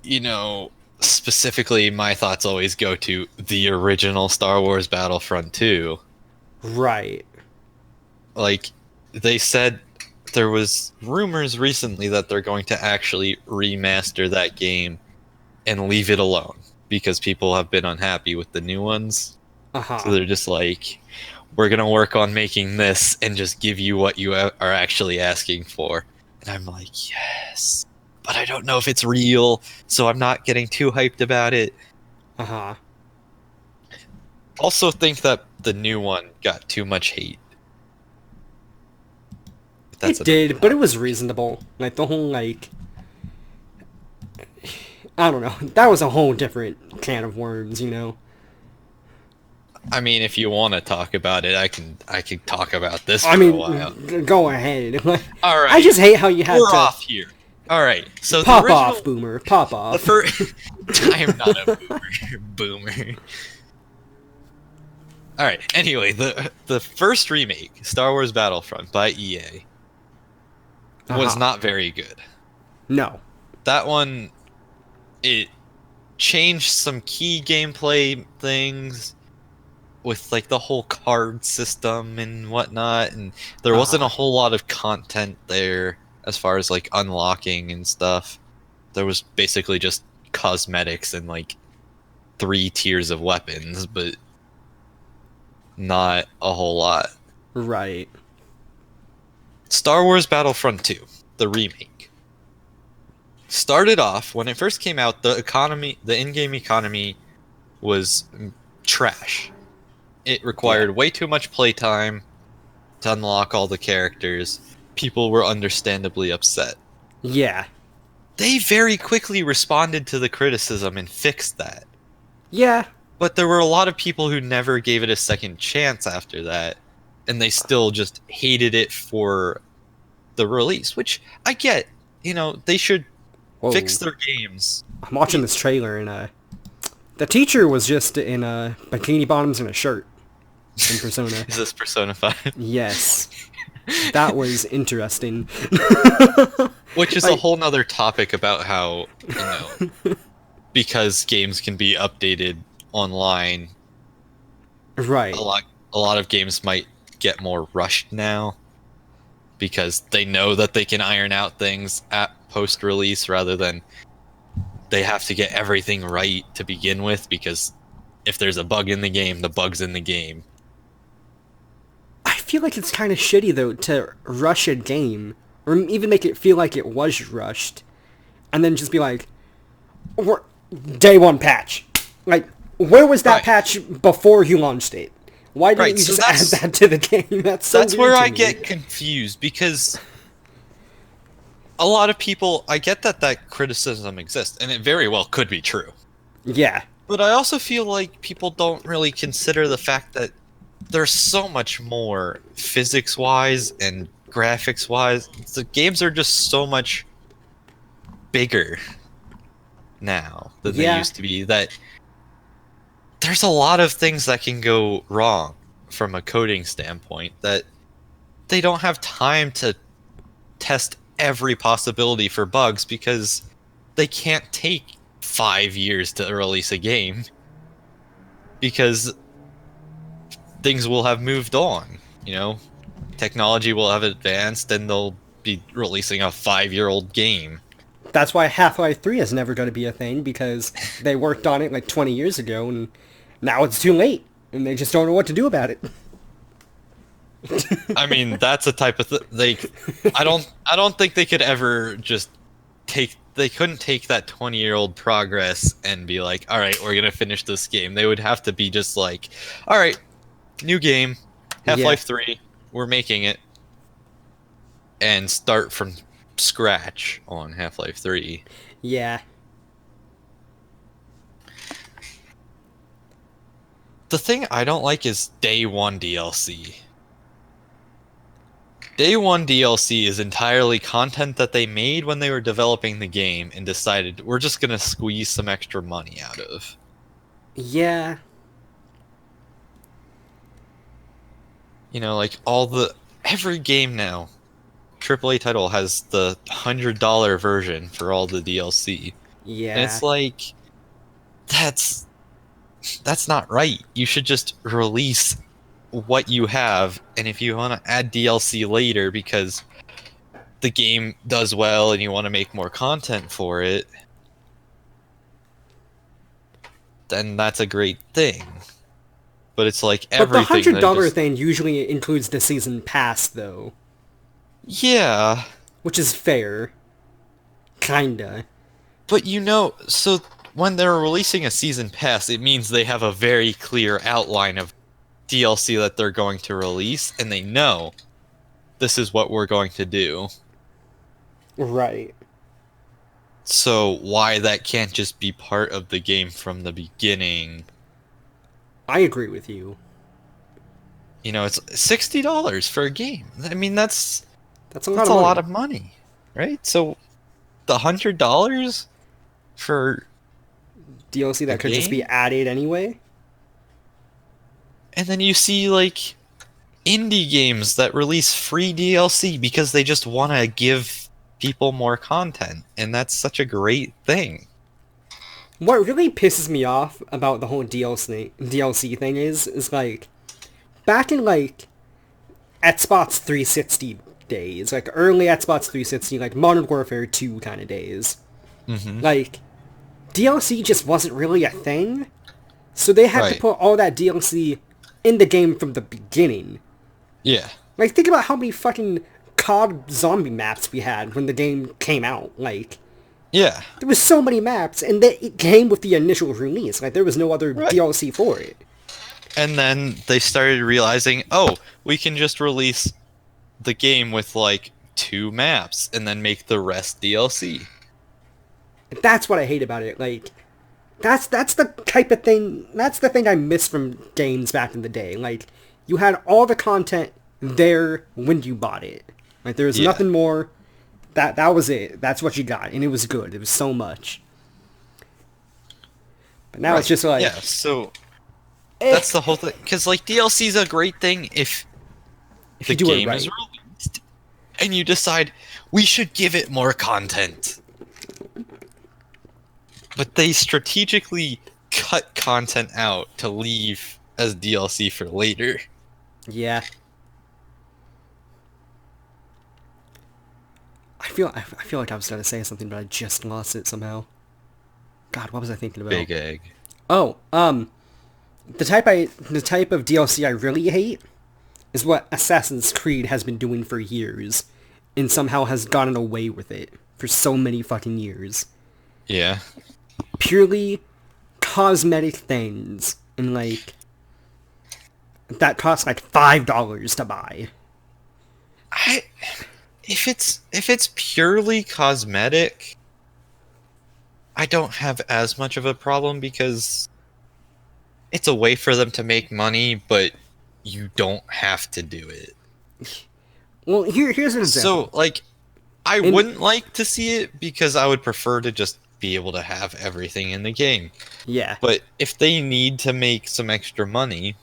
you know, specifically my thoughts always go to the original Star Wars Battlefront 2. Right. Like, they said there was rumors recently that they're going to actually remaster that game and leave it alone because people have been unhappy with the new ones. Uh So huh. they're just like, we're gonna work on making this and just give you what you are actually asking for. And I'm like, yes, but I don't know if it's real, so I'm not getting too hyped about it. Uh huh. Also, think that the new one got too much hate. But that's It another did, but it topic. was reasonable. Like the whole like, I don't know. That was a whole different can of worms, you know. I mean, if you want to talk about it, I can talk about this I for a while. mean, go ahead. All I right, just hate how you had we're to off here. All right, so the pop off, original, boomer, pop the off. first, I am not a boomer. All right. Anyway, the first remake, Star Wars Battlefront by EA, Uh was huh. not very good. No. That one, it changed some key gameplay things with like the whole card system and whatnot, and there Uh wasn't a huh. whole lot of content there as far as like unlocking and stuff. There was basically just cosmetics and like 3 tiers of weapons, but not a whole lot. Right. Star Wars Battlefront 2, the remake, started off when it first came out. The in-game economy was trash. It Yeah. required way too much playtime to unlock all the characters. People were understandably upset. Yeah. They very quickly responded to the criticism and fixed that. Yeah. But there were a lot of people who never gave it a second chance after that, and they still just hated it for the release, which I get. You know, they should fix Whoa. their games. I'm watching this trailer, and the teacher was just in bikini bottoms and a shirt in Persona. Is this Persona 5? Yes. That was interesting. Which is a whole nother topic about how, you know, because games can be updated online, Right. a lot of games might get more rushed now because they know that they can iron out things at post release rather than they have to get everything right to begin with, because if there's a bug in the game, the bug's in the game. I feel like it's kind of shitty, though, to rush a game, or even make it feel like it was rushed, and then just be like, day one patch. Like, where was that Right. patch before you launched it? Why didn't Right, you so just add that to the game? That's so That's weird where to I me. get confused, because a lot of people, I get that that criticism exists, and it very well could be true. Yeah. But I also feel like people don't really consider the fact that there's so much more physics-wise and graphics-wise. The games are just so much bigger now than they Yeah. used to be, that there's a lot of things that can go wrong from a coding standpoint, that they don't have time to test every possibility for bugs, because they can't take 5 years to release a game, because things will have moved on. You know, technology will have advanced, and they'll be releasing a 5-year-old game. That's why Half-Life 3 is never going to be a thing, because they worked on it like 20 years ago, and now it's too late, and they just don't know what to do about it. I mean, that's a type of I don't think they could ever just they couldn't take that 20-year-old progress and be like, all right, we're gonna finish this game. They would have to be just like, all right, new game, Half-Life 3, we're making it, and start from scratch on Half-Life 3. Yeah. The thing I don't like is Day 1 DLC. Day 1 DLC is entirely content that they made when they were developing the game and decided we're just gonna squeeze some extra money out of. Yeah. You know, like every game now, AAA title has the $100 version for all the DLC. Yeah. And it's like, that's not right. You should just release what you have, and if you want to add DLC later because the game does well and you want to make more content for it, then that's a great thing. But it's like But the everything $100 thing usually includes the season pass, though. Yeah. Which is fair. Kinda. But you know, so when they're releasing a season pass, it means they have a very clear outline of DLC that they're going to release, and they know this is what we're going to do. Right. So why that can't just be part of the game from the beginning? I agree with you. You know, it's $60 for a game. I mean, that's a lot of money, right? So the $100 for DLC that could just be added anyway. And then you see, like, indie games that release free DLC because they just want to give people more content. And that's such a great thing. What really pisses me off about the whole DLC thing is like, back in, like, Xbox 360 days, like, early Xbox 360, like, Modern Warfare 2 kind of days, like, DLC just wasn't really a thing. So they had to put all that DLC in the game from the beginning. Yeah. Like, think about how many fucking COD zombie maps we had when the game came out. Like, yeah, there was so many maps, and it came with the initial release. Like, there was no other DLC for it. And then they started realizing, oh, we can just release the game with, like, 2 maps and then make the rest DLC. That's what I hate about it. Like, That's the type of thing. That's the thing I miss from games back in the day. Like, you had all the content there when you bought it. Like, there was Yeah. nothing more. That was it. That's what you got, and it was good. It was so much. But now it's Right. just like, Yeah. So eh, that's the whole thing. Because like DLC is a great thing if if the you do it game is right. released and you decide we should give it more content. But they strategically cut content out to leave as DLC for later. Yeah. I feel like I was gonna say something, but I just lost it somehow. God, what was I thinking about? Big egg. Oh, the type of DLC I really hate is what Assassin's Creed has been doing for years, and somehow has gotten away with it for so many fucking years. Yeah. Purely cosmetic things, and like that cost like $5 to buy. I if it's purely cosmetic, I don't have as much of a problem because it's a way for them to make money, but you don't have to do it. Well, here's an So, example. like, I In wouldn't like to see it because I would prefer to just be able to have everything in the game. yeah, But if they need to make some extra money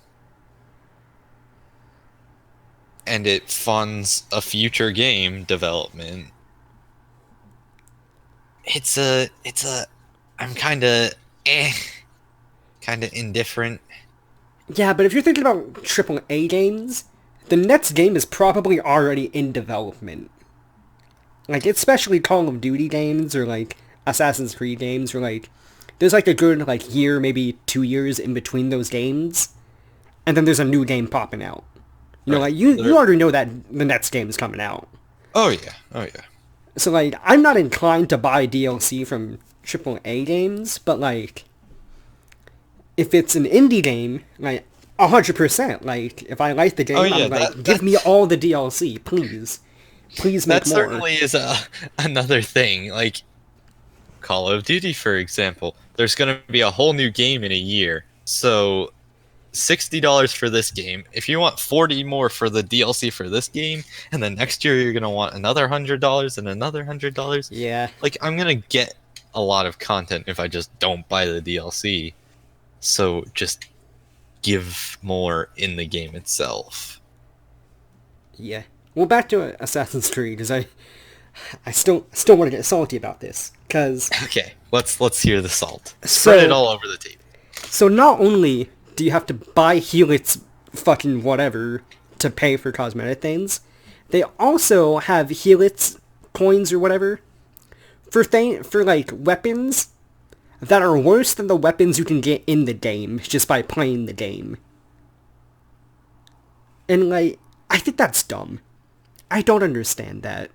and it funds a future game development, it's a I'm kind of indifferent. yeah, but if you're thinking about AAA games, the next game is probably already in development. Like, especially Call of Duty games or like Assassin's Creed games, or like there's like a good like year, maybe 2 years in between those games, and then there's a new game popping out. You know, Right. like you already know that the next game is coming out. Oh yeah. Oh yeah. So like I'm not inclined to buy DLC from AAA games, but like if it's an indie game, like 100%, like if I like the Oh game, yeah, I'm like, give me all the DLC, please, please make that more. certainly is another thing. Like Call of Duty, for example, there's going to be a whole new game in a year. So $60 for this game. If you want 40 more for the DLC for this game, and then next year you're going to want another $100 and another $100, Yeah, like I'm going to get a lot of content if I just don't buy the DLC. So just give more in the game itself. yeah. Well, back to Assassin's Creed, because I still want to get salty about this, because Okay, let's hear the salt. Spread it so all over the table. so not only do you have to buy Helix fucking whatever to pay for cosmetic things, they also have Helix coins or whatever for like weapons that are worse than the weapons you can get in the game just by playing the game. And like, I think that's dumb. I don't understand that.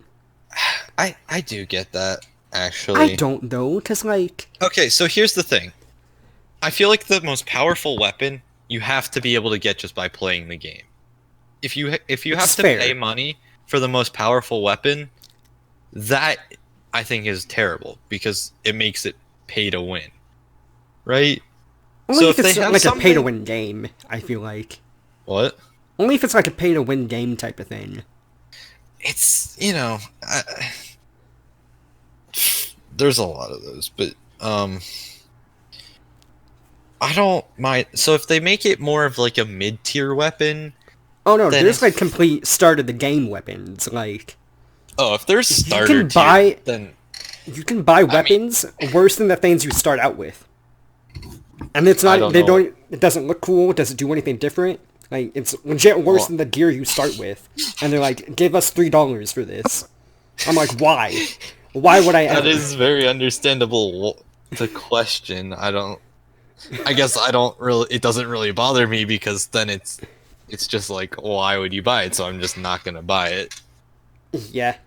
I do get that I actually. don't though, cause like, Okay, so here's the thing. I feel like the most powerful weapon you have to be able to get just by playing the game. If you which have is to pay fair. money for the most powerful weapon, that I think is terrible because it makes it pay to win, right? Only So if if they it's have like a pay to something, win game. I feel like what? only if it's like a pay to win game type of thing. It's there's a lot of those, but I don't mind. So if they make it more of like a mid-tier weapon, Oh no, then there's like it's complete start of the game weapons. Like oh, if there's you starter can tier, buy then you can buy I mean, weapons worse than the things you start out with. And it's I not don't they know. don't it doesn't look cool, it doesn't do anything different. Like it's legit worse Well, than the gear you start with. And they're like, give us $3 for this. I'm like, why? Why would I that ever? is very understandable to question. I guess I don't really. It doesn't really bother me because then it's just like, why would you buy it? So I'm just not gonna buy it. Yeah.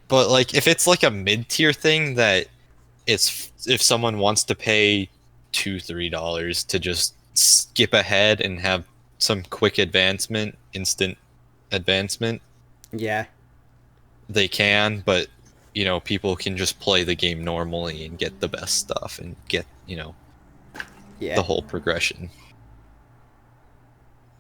But like, if it's like a mid-tier thing that it's if someone wants to pay $2-3 to just skip ahead and have some quick advancement, instant advancement, Yeah. they can. But people can just play the game normally and get the best stuff and get Yeah. the whole progression.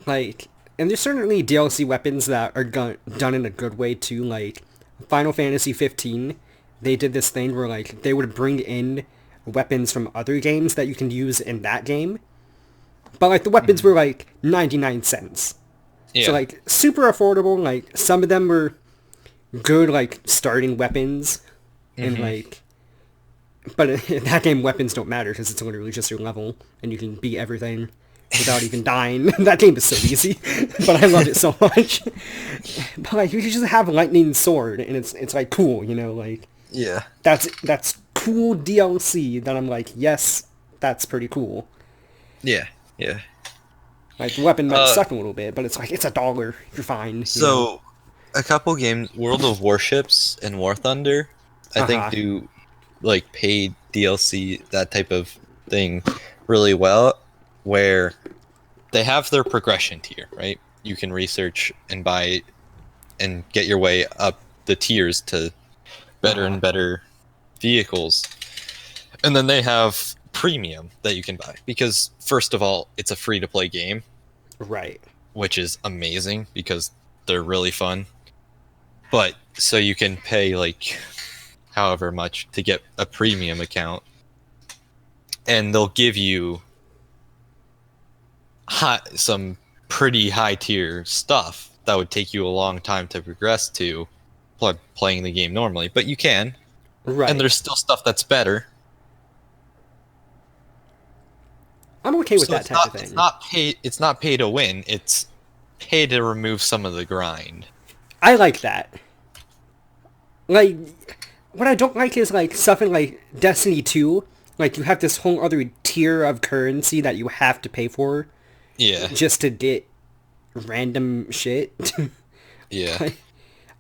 Like, and there's certainly DLC weapons that are done in a good way too. Like Final Fantasy 15, they did this thing where like they would bring in weapons from other games that you can use in that game, but like the weapons were like 99 cents. So Yeah. like super affordable. Like some of them were good like starting weapons, and Hmm. like, but in that game weapons don't matter because it's literally just your level and you can beat everything without even dying. That game is so easy, but I love it so much. But like you can just have lightning sword and it's like cool, you know, like Yeah. that's cool DLC that I'm like, yes, that's pretty cool. Yeah. Yeah. Like the weapon might Uh, suck a little bit, but it's like it's $1. You're fine, you know. so a couple games, World of Warships and War Thunder, I Uh think huh. do like paid DLC, that type of thing, really well, where they have their progression tier, right? You can research and buy and get your way up the tiers to Uh better huh. and better vehicles. And then they have premium that you can buy because first of all, it's a free to play game, Right. which is amazing because they're really fun. But so you can pay like however much to get a premium account and they'll give you some pretty high tier stuff that would take you a long time to progress to playing the game normally, but you can, and Right. there's still stuff that's better. I'm okay with So that it's type not of it's thing. not pay to win. It's pay to remove some of the grind. I like that. Like, what I don't like is like something like Destiny 2. Like you have this whole other tier of currency that you have to pay for Yeah, just to get random shit. yeah. Like,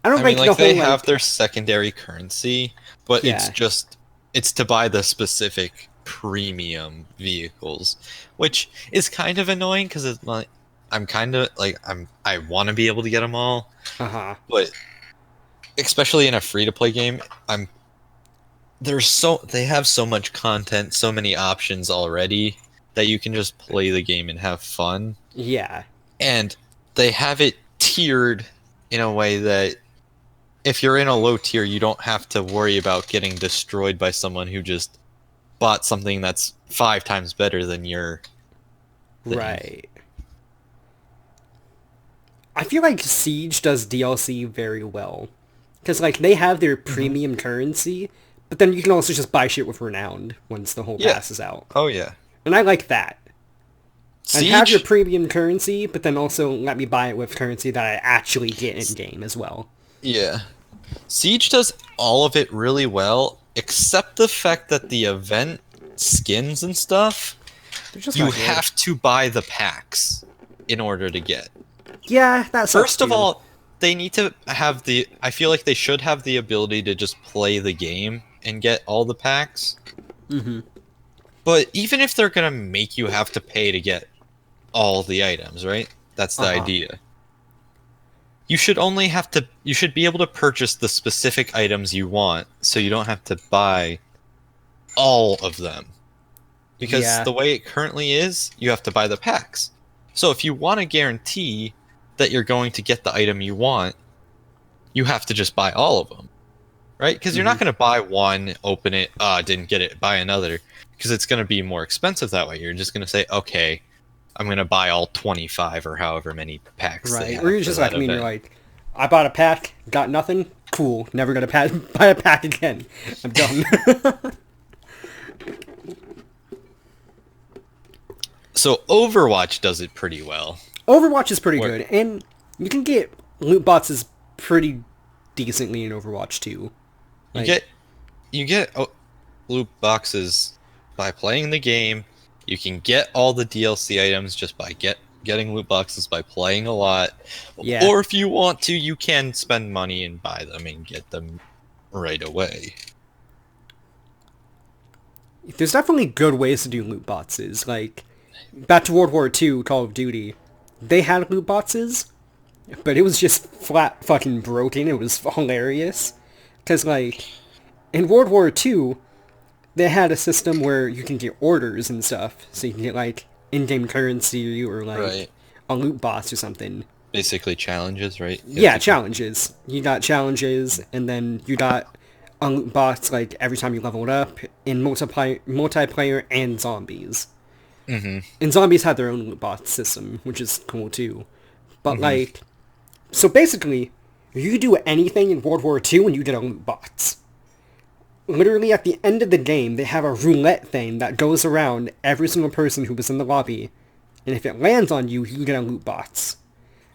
I don't I mean, like the like they whole have like their secondary currency, but yeah it's to buy the specific premium vehicles, which is kind of annoying because it's like I'm kind of like I want to be able to get them all, uh huh but especially in a free to play game, I'm they have so much content, so many options already that you can just play the game and have fun. yeah And they have it tiered in a way that if you're in a low tier, you don't have to worry about getting destroyed by someone who just bought something that's 5 times better than your thing. right. I feel like Siege does DLC very well because like they have their Hmm. premium currency, but then you can also just buy shit with Renowned once the whole Yeah. pass is out, Oh yeah. and I like that. And have your Siege. premium currency, but then also let me buy it with currency that I actually get in game as well. Yeah. Siege does all of it really well, except the fact that the event skins and stuff, They're just you not good. have to buy the packs in order to get. Yeah, that sucks First of too. all, they need to have the. I feel like they should have the ability to just play the game and get all the packs. Mm-hmm. But even if they're gonna make you have to pay to get all the items, right? That's the Uh-huh. idea. You should only have to. You should be able to purchase the specific items you want, so you don't have to buy all of them. Because Yeah. the way it currently is, you have to buy the packs. So if you want to guarantee that you're going to get the item you want, you have to just buy all of them, right? Because you're Mm-hmm. not going to buy one, open it, didn't get it, buy another, because it's going to be more expensive that way. You're just going to say, okay, I'm going to buy all 25 or however many packs they Right. Or have you're for just that like me and you're event. like, I bought a pack, got nothing, cool, never gonna buy a pack again. I'm done. So Overwatch does it pretty well. Overwatch is pretty Where good, and you can get loot boxes pretty decently in Overwatch too. you Like, get loot boxes by playing the game. You can get all the DLC items just by getting loot boxes by playing a lot. yeah. Or if you want to, you can spend money and buy them and get them right away. There's definitely good ways to do loot boxes. Like, back to World War II, Call of Duty, they had loot boxes, but it was just flat fucking broken. It was hilarious. Because, like, in World War II, they had a system where you can get orders and stuff, so you can get like in-game currency or like Right. a loot box or something. Basically challenges, right? You have Yeah, to com- challenges. You got challenges, and then you got a loot box like every time you leveled up in multiplayer and zombies. Mhm. And zombies had their own loot box system, which is cool too. But Mhm. like, so basically, you could do anything in World War II and you get a loot box. Literally at the end of the game, they have a roulette thing that goes around every single person who was in the lobby, and if it lands on you, you get a loot box.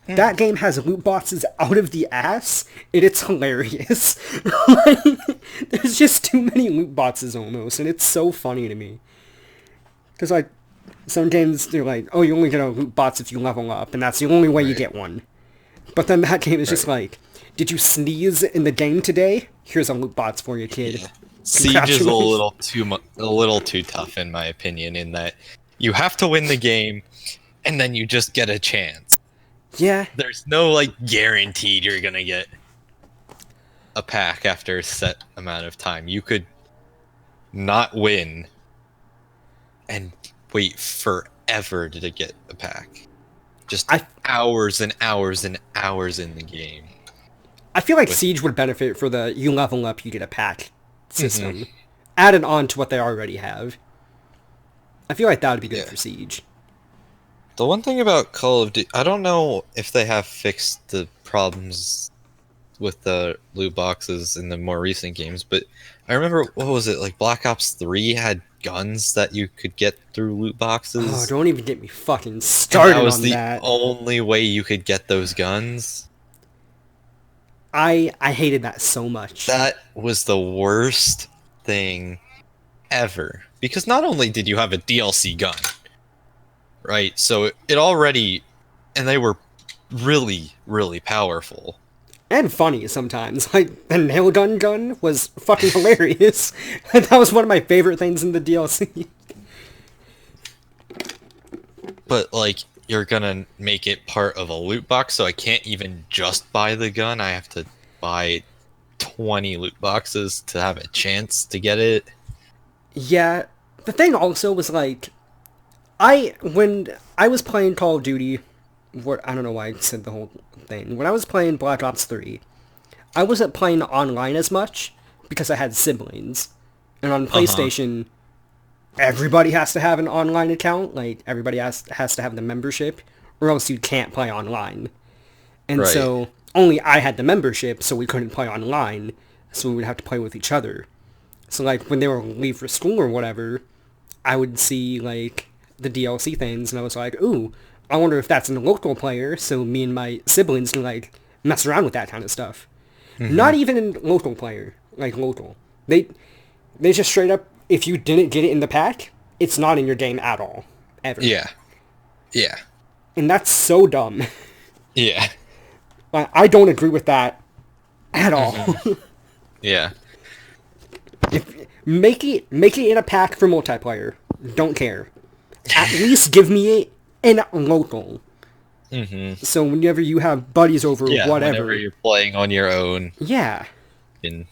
That game has loot boxes out of the ass, and it's hilarious. Like, there's just too many loot boxes almost, and it's so funny to me. Because, like, some games, they're like, oh, you only get a loot box if you level up, and that's the only way you Right. get one. But then that game is just Right. like, did you sneeze in the game today? Here's a loot box for you, kid. Yeah. Siege is a Congratulations. little a little too tough in my opinion in that you have to win the game and then you just get a chance. Yeah, There's no like guaranteed you're going to get a pack after a set amount of time. You could not win and wait forever to get a pack. Just I hours and hours and hours in the game. I feel like With- Siege would benefit for the you level up, you get a pack system. Added on to what they already have. I feel like that would be good Yeah. for Siege. The one thing about Call of Duty, I don't know if they have fixed the problems with the loot boxes in the more recent games, but I remember, what was it, like Black Ops 3 had guns that you could get through loot Oh, boxes. don't even get me fucking And started that was on the that. only way you could get those guns. I hated that so much. That was the worst thing ever. Because not only did you have a DLC gun, right? So it already, and they were really, really powerful. And funny sometimes. Like, the nail gun was fucking hilarious. That was one of my favorite things in the DLC. But like, you're gonna make it part of a loot box, so I can't even just buy the gun. I have to buy 20 loot boxes to have a chance to get it. Yeah, the thing also was like, when I was playing Call of Duty, what I don't know why I said the whole thing. When I was playing Black Ops 3, I wasn't playing online as much because I had siblings. And on PlayStation, everybody has to have an online account. Like, everybody has to have the membership, or else you can't play online. And Right. so, only I had the membership, so we couldn't play online, so we would have to play with each other. So, like, when they were leave for school or whatever, I would see, like, the DLC things, and I was like, ooh, I wonder if that's a local player, so me and my siblings can, like, mess around with that kind of stuff. Not even in local player, like, local. They just straight up, if you didn't get it in the pack, it's not in your game at all. Ever. Yeah. Yeah. And that's so dumb. Yeah. I don't agree with that at all. Yeah. Make it in a pack for multiplayer. Don't care. At least give me it in local. So whenever you have buddies over, Yeah, whatever. whenever you're playing on your own, Yeah. you can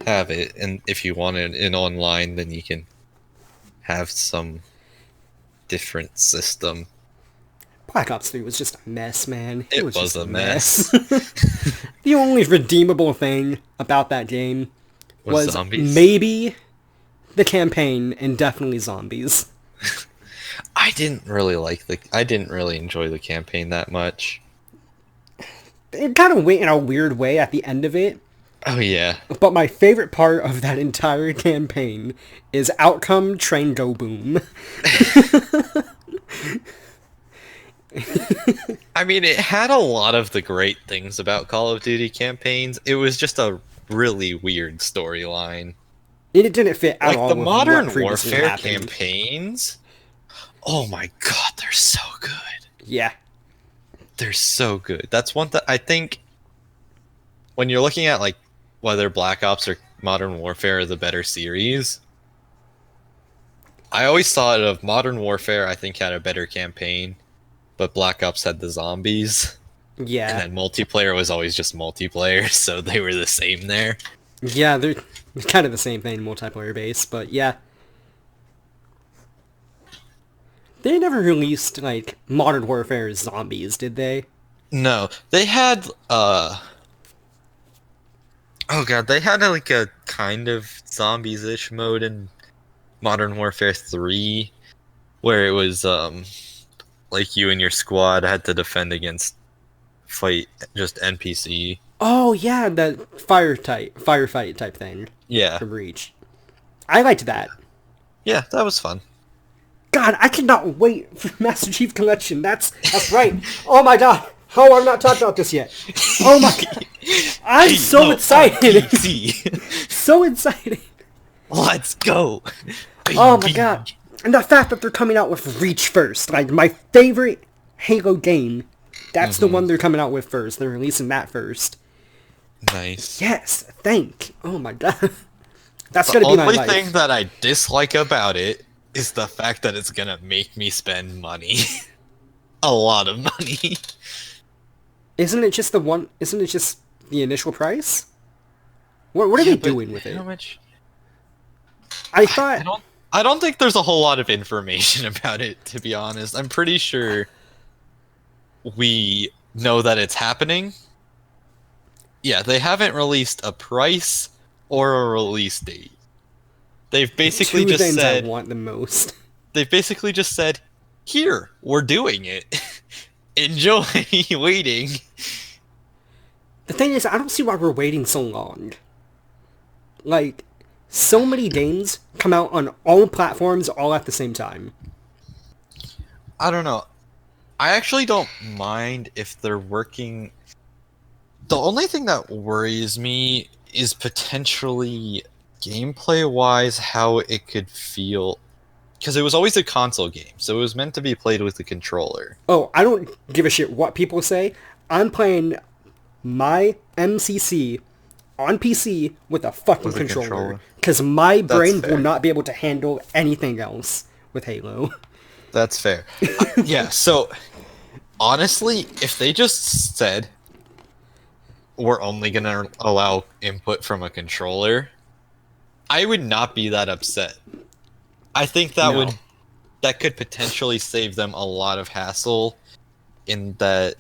have it. And if you want it in online, then you can have some different system. Black Ops 3 was just a mess, man. It was just a mess. The only redeemable thing about that game Was was zombies? maybe the campaign and definitely zombies. I didn't really enjoy the campaign that much. It kind of went in a weird way at the end of it. Oh yeah. But my favorite part of that entire campaign is Outcome Train Go Boom. I mean, it had a lot of the great things about Call of Duty campaigns. It was just a really weird storyline. It didn't fit at Like all the with Modern what previously Warfare happened. campaigns. Oh my god, they're so good. Yeah. They're so good. That's one that I think when you're looking at like whether Black Ops or Modern Warfare are the better series, I always thought of Modern Warfare, I think, had a better campaign, but Black Ops had the zombies. Yeah. And then multiplayer was always just multiplayer, so they were the same there. Yeah, they're kind of the same thing, multiplayer base, but yeah. They never released, like, Modern Warfare Zombies, did they? No, they had oh god, they had like a kind of zombies-ish mode in Modern Warfare 3 where it was like you and your squad had to defend against fight just NPC. Oh, yeah, the firefight type thing Yeah. from Reach. I liked that. Yeah, that was fun. God, I cannot wait for Master Chief Collection. That's right. Oh my god. Oh, I'm not talking about this yet. Oh my god. I'm so excited. So excited. Let's go. Oh my god. And the fact that they're coming out with Reach first. Like, my favorite Halo game. That's the one they're coming out with first. They're releasing that first. Nice. Yes, thank. Oh my god. That's The gonna be my only life. thing that I dislike about it is the fact that it's gonna make me spend money. A lot of money. Isn't it just the initial price? What are they doing with it? How much? I thought... I don't think there's a whole lot of information about it, to be honest. I'm pretty sure we know that it's happening. Yeah, they haven't released a price or a release date. They've basically two just things said I want the most. they've basically just said, "Here, we're doing it. Enjoy waiting." The thing is, I don't see why we're waiting so long. Like, so many games come out on all platforms all at the same time. I don't know. I actually don't mind if they're working. The only thing that worries me is potentially gameplay-wise how it could feel. Because it was always a console game, so it was meant to be played with a controller. Oh, I don't give a shit what people say. I'm playing my MCC on PC with a fucking controller. Because my brain will not be able to handle anything else with Halo. That's fair. Yeah, so honestly, if they just said we're only gonna allow input from a controller, I would not be that upset. I think that could potentially save them a lot of hassle in that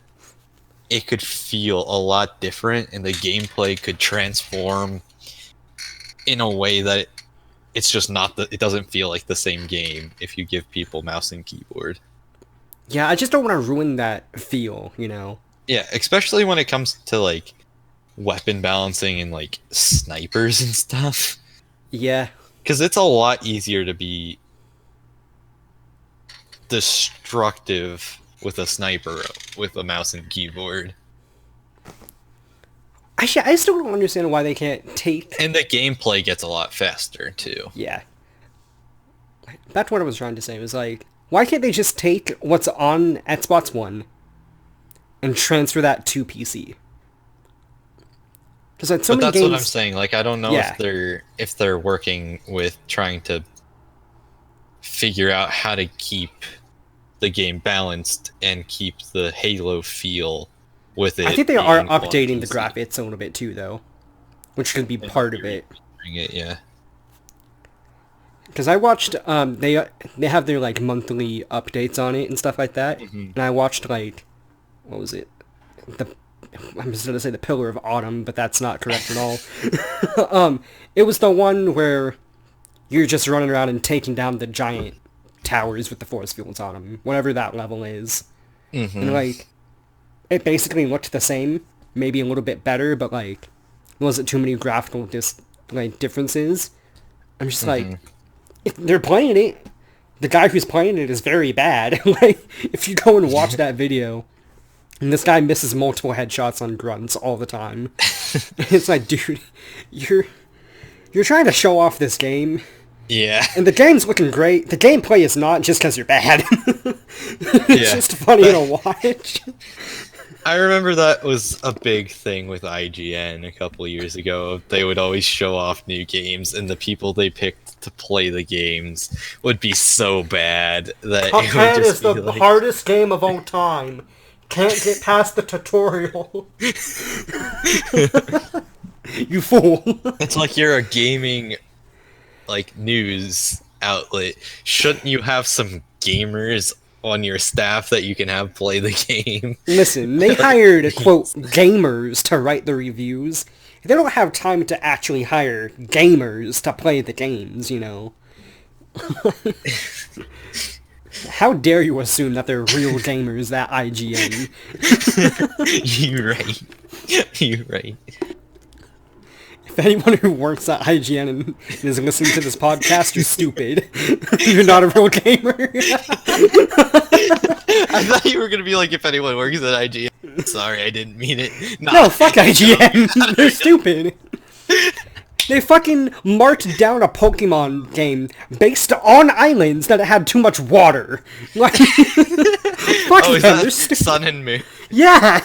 it could feel a lot different and the gameplay could transform in a way that it's just not it doesn't feel like the same game if you give people mouse and keyboard. Yeah, I just don't want to ruin that feel, you know? Yeah, especially when it comes to like weapon balancing and like snipers and stuff. Yeah. Because it's a lot easier to be destructive with a sniper with a mouse and keyboard. Actually, I still don't understand why they can't take... And the gameplay gets a lot faster, too. Yeah. That's what I was trying to say. It was like, why can't they just take what's on Xbox One and transfer that to PC? Because like so many that's games... what I'm saying. Like, I don't know if they're working with trying to figure out how to keep the game balanced and keep the Halo feel with it. I think they are updating the graphics a little bit too, though, which could be part of it. Yeah. Because I watched, they have their like monthly updates on it and stuff like that, and I watched like, what was it? I'm just gonna say the Pillar of Autumn, but that's not correct at all. It was the one where you're just running around and taking down the giant towers with the force fields on them, whatever that level is. And like, it basically looked the same, maybe a little bit better, but like, there wasn't too many graphical differences. I'm just like, if they're playing it, the guy who's playing it is very bad. Like, if you go and watch that video, and this guy misses multiple headshots on grunts all the time, it's like, dude, you're trying to show off this game. Yeah. And the game's looking great. The gameplay is not just because you're bad. It's just funny to watch. I remember that was a big thing with IGN a couple years ago. They would always show off new games, and the people they picked to play the games would be so bad that Poundtown is the hardest game of all time. Can't get past the tutorial. You fool. It's like you're a gaming, like, news outlet. Shouldn't you have some gamers on your staff that you can have play the game? Listen, they hired, quote, gamers to write the reviews. They don't have time to actually hire gamers to play the games, you know. How dare you assume that they're real gamers at IGN? You're right. You're right. If anyone who works at IGN and is listening to this podcast, you're stupid. You're not a real gamer. I thought you were gonna be like, if anyone works at IGN. Sorry, I didn't mean it. Nah. No, fuck IGN. They're stupid. They fucking marked down a Pokemon game based on islands that had too much water. Like, fuck Oh, is them, that they're stupid. Sun and Moon? Yeah!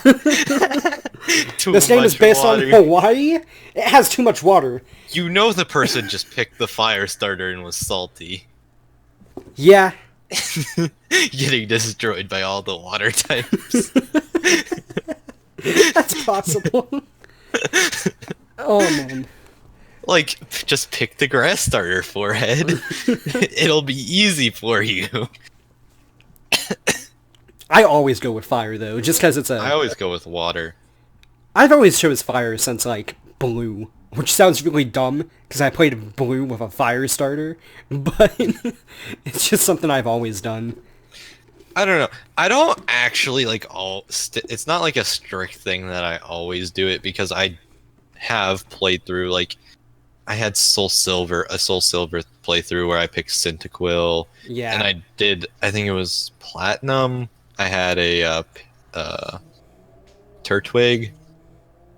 Too This game is much based water. on Hawaii. It has too much water. You know the person just picked the fire starter and was salty. Yeah. Getting destroyed by all the water types. That's possible. Oh, man. Like, just pick the grass starter, forehead. It'll be easy for you. I always go with fire, though, just because it's a... I always go with water. I've always chose fire since, like, blue. Which sounds really dumb, because I played blue with a fire starter. But it's just something I've always done. I don't know. I don't actually, like, it's not, like, a strict thing that I always do it, because I have played through, like... I had a Soul Silver playthrough where I picked Cyndaquil. Yeah. And I did, I think it was Platinum. I had a Turtwig.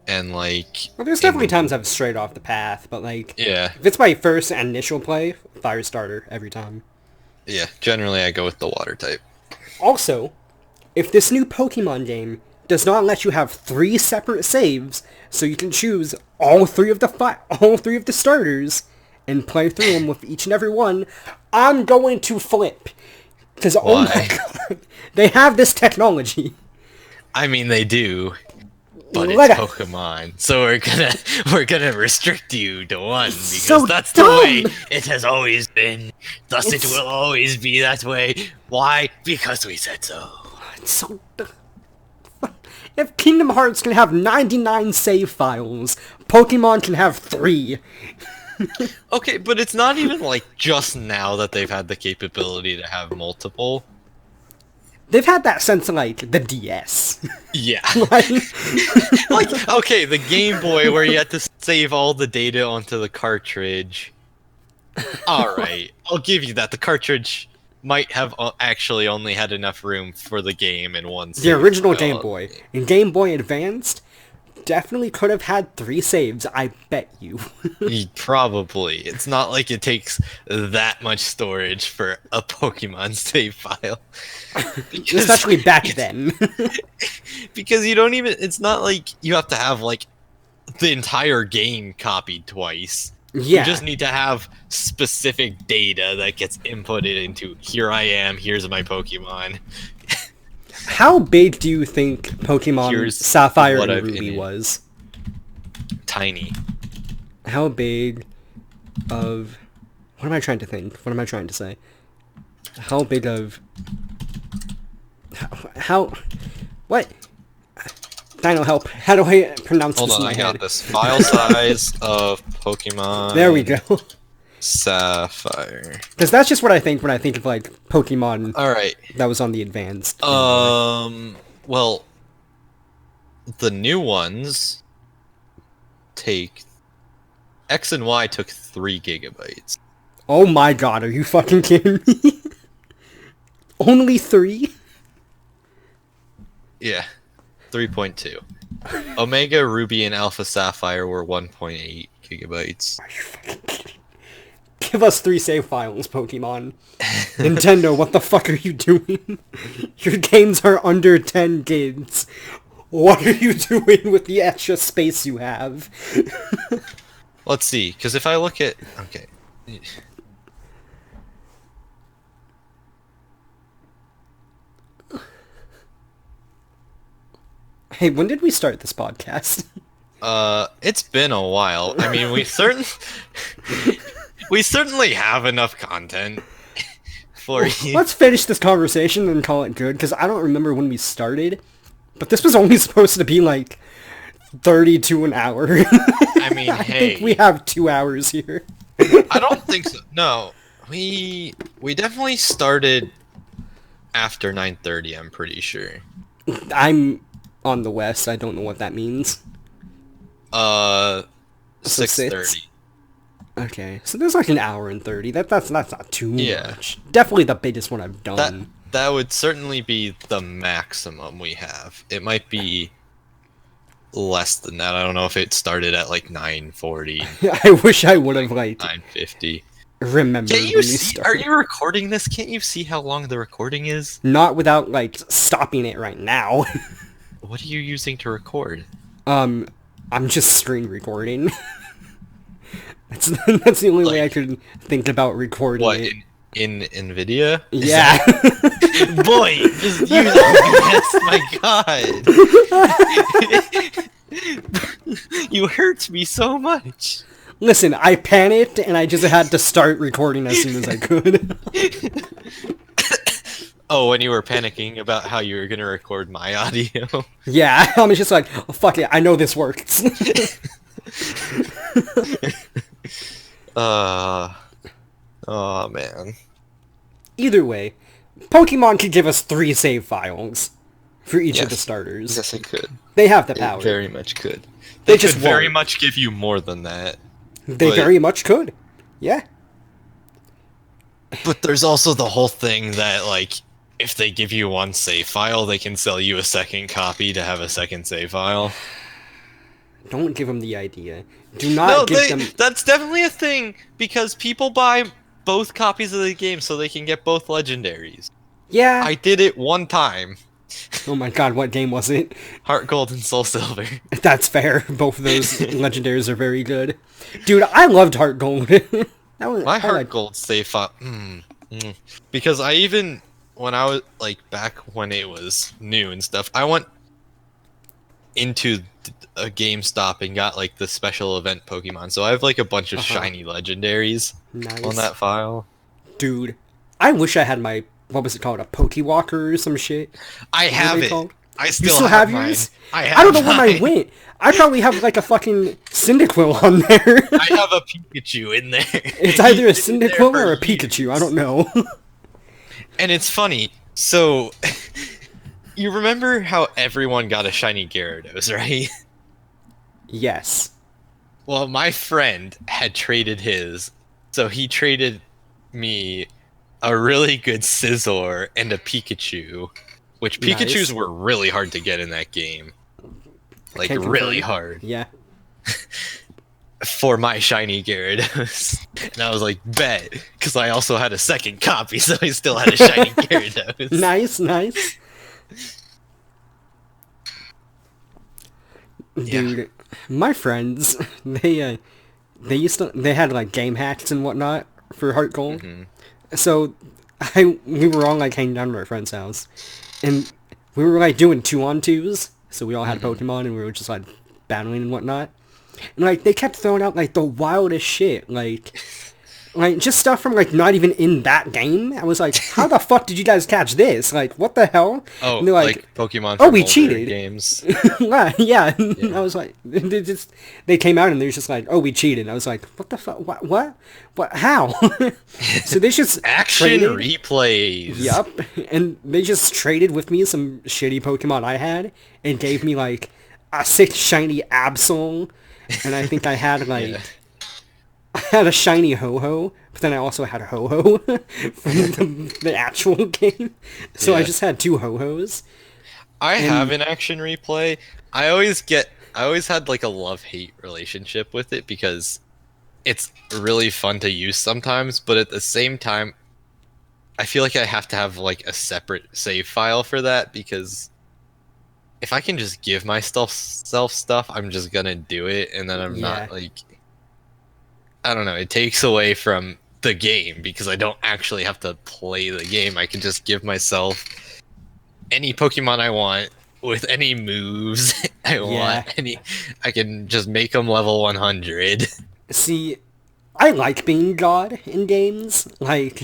And like... Well, there's definitely times I've strayed off the path, but like... Yeah. If it's my first initial play, fire starter every time. Yeah, generally I go with the water type. Also, if this new Pokemon game does not let you have 3 separate saves, so you can choose all three of the starters and play through them with each and every one, I'm going to flip. Because oh my god, they have this technology. I mean, they do, but What it's a- Pokemon, so we're gonna restrict you to one because So that's dumb. the way it has always been. Thus, It's- it will always be that way. Why? Because we said so. It's so... If Kingdom Hearts can have 99 save files, Pokemon can have 3. Okay, but it's not even like just now that they've had the capability to have multiple. They've had that since, like, the DS. Yeah. Like, Like, okay, the Game Boy where you had to save all the data onto the cartridge. Alright, I'll give you that. The cartridge might have actually only had enough room for the game in one the save original file. Game Boy. And Game Boy Advanced definitely could have had 3 saves, I bet you. Probably. It's not like it takes that much storage for a Pokemon save file. Because Especially back then. because you don't even... It's not like you have to have, like, the entire game copied twice. Yeah. You just need to have specific data that gets inputted into, here I am, here's my Pokemon. How big do you think Pokemon Here's Sapphire what and I've Ruby in it. was? Tiny. How big of... What am I trying to think? What am I trying to say? How big of... How... What? Dino, help. How do I pronounce Hold this on, in my I head? got this. File size of Pokemon There we go. Sapphire. Because that's just what I think when I think of, like, Pokemon Alright. that was on the advanced. Well, the new ones take... X and Y took 3 gigabytes. Oh my god, are you fucking kidding me? Only 3? Yeah. 3.2. Omega, Ruby, and Alpha Sapphire were 1.8 gigabytes. Are you fucking kidding? Give us 3 save files, Pokemon. Nintendo, what the fuck are you doing? Your games are under 10 gigs. What are you doing with the extra space you have? Let's see, because if I look at... Okay. Hey, when did we start this podcast? It's been a while. I mean, we certainly have enough content for Well, you. let's finish this conversation and call it good, because I don't remember when we started, but this was only supposed to be like 30 to an hour. I mean, I hey, think we have 2 hours here. I don't think so. No, we definitely started after 9:30. I'm pretty sure. I'm on the west. I don't know what that means. Uh, So 6:30. Okay, so there's like an hour and 30. That's not too Yeah. much. Definitely the biggest one I've That done. that would certainly be the maximum we have. It might be less than that. I don't know if it started at like 9:40, I wish I would have like 9:50. remembered Can't when you we see? Are started. you recording this? Can't you see how long the recording is? Not without like stopping it right now. What are you using to record? I'm just screen recording. That's the only way I Like, could think about recording what it. in Nvidia? Is Yeah. that- boy, just use OBS. My God, you hurt me so much. Listen, I panicked and I just had to start recording as soon as I could. Oh, when you were panicking about how you were gonna record my audio. Yeah, I was just like, oh, fuck it, I know this works. Oh man. Either way, Pokemon could give us 3 save files for each of the Yes. starters. Yes, it could. They have the It power. very much could. They They just could very won't. much give you more than that. They but- very much could. Yeah. But there's also the whole thing that, like, if they give you one save file, they can sell you a second copy to have a second save file. Don't give them the idea. Do not give them... that's definitely a thing, because people buy both copies of the game so they can get both legendaries. Yeah. I did it one time. Oh my god, what game was it? Heart Gold and Soul Silver. That's fair. Both of those legendaries are very good. Dude, I loved Heart Gold. That was, My I Heart liked- Gold save file. Because I even, when I was, like, back when it was new and stuff, I went into a GameStop and got, like, the special event Pokemon. So I have, like, a bunch of shiny legendaries Nice. on that file. Dude, I wish I had my... What was it called? A Pokewalker or some shit? I What have are they it. called? I You still, still have mine. yours? I have I don't know where mine mine. went. I probably have like a fucking Cyndaquil on there. I have a Pikachu in there. It's either a He's been there Cyndaquil for or a Pikachu. years. I don't know. And it's funny. So, you remember how everyone got a shiny Gyarados, right? Yes. Well, my friend had traded his, so he traded me a really good Scizor and a Pikachu, which Nice. Pikachus were really hard to get in that game. Like, Can't really confirm. hard. Yeah. For my shiny Gyarados. And I was like, bet, because I also had a second copy, so I still had a shiny Gyarados. Nice, nice. Dude, my friends, they had like game hacks and whatnot for Heart Gold. So we were all like hanging down at our friend's house, and we were like doing 2-on-2s. So we all had Pokemon, and we were just like battling and whatnot. And like they kept throwing out like the wildest shit, like just stuff from like not even in that game. I was like, how the fuck did you guys catch this? Like, what the hell? Oh, And they're like Pokemon oh, from we older cheated. games. yeah. I was like, they came out and they were just like, oh, we cheated. I was like, what the fuck? What? How? So they just Action traded. replays. Yup. And they just traded with me some shitty Pokemon I had and gave me like a 6 shiny Absol. And I think I had like, Yeah. I had a shiny Ho-Ho, but then I also had a Ho-Ho from the actual game. So I Yeah. just had 2 Ho-Hos. I have an action replay. I always had like a love-hate relationship with it because it's really fun to use sometimes, but at the same time, I feel like I have to have like a separate save file for that because if I can just give myself stuff, I'm just gonna do it, and then I'm not Yeah. like, I don't know, it takes away from the game because I don't actually have to play the game. I can just give myself any Pokemon I want with any moves I Yeah. want. I can just make them level 100. See, I like being God in games. Like,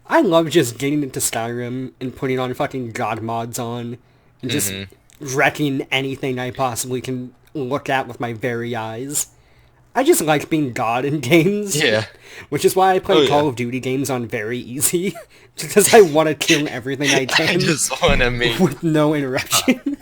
I love just getting into Skyrim and putting on fucking God mods on and just Hmm. wrecking anything I possibly can look at with my very eyes. I just like being God in games, Yeah. which is why I Oh play yeah. Call of Duty games on very easy, because I want to kill everything I I can just want to make. with no interruption.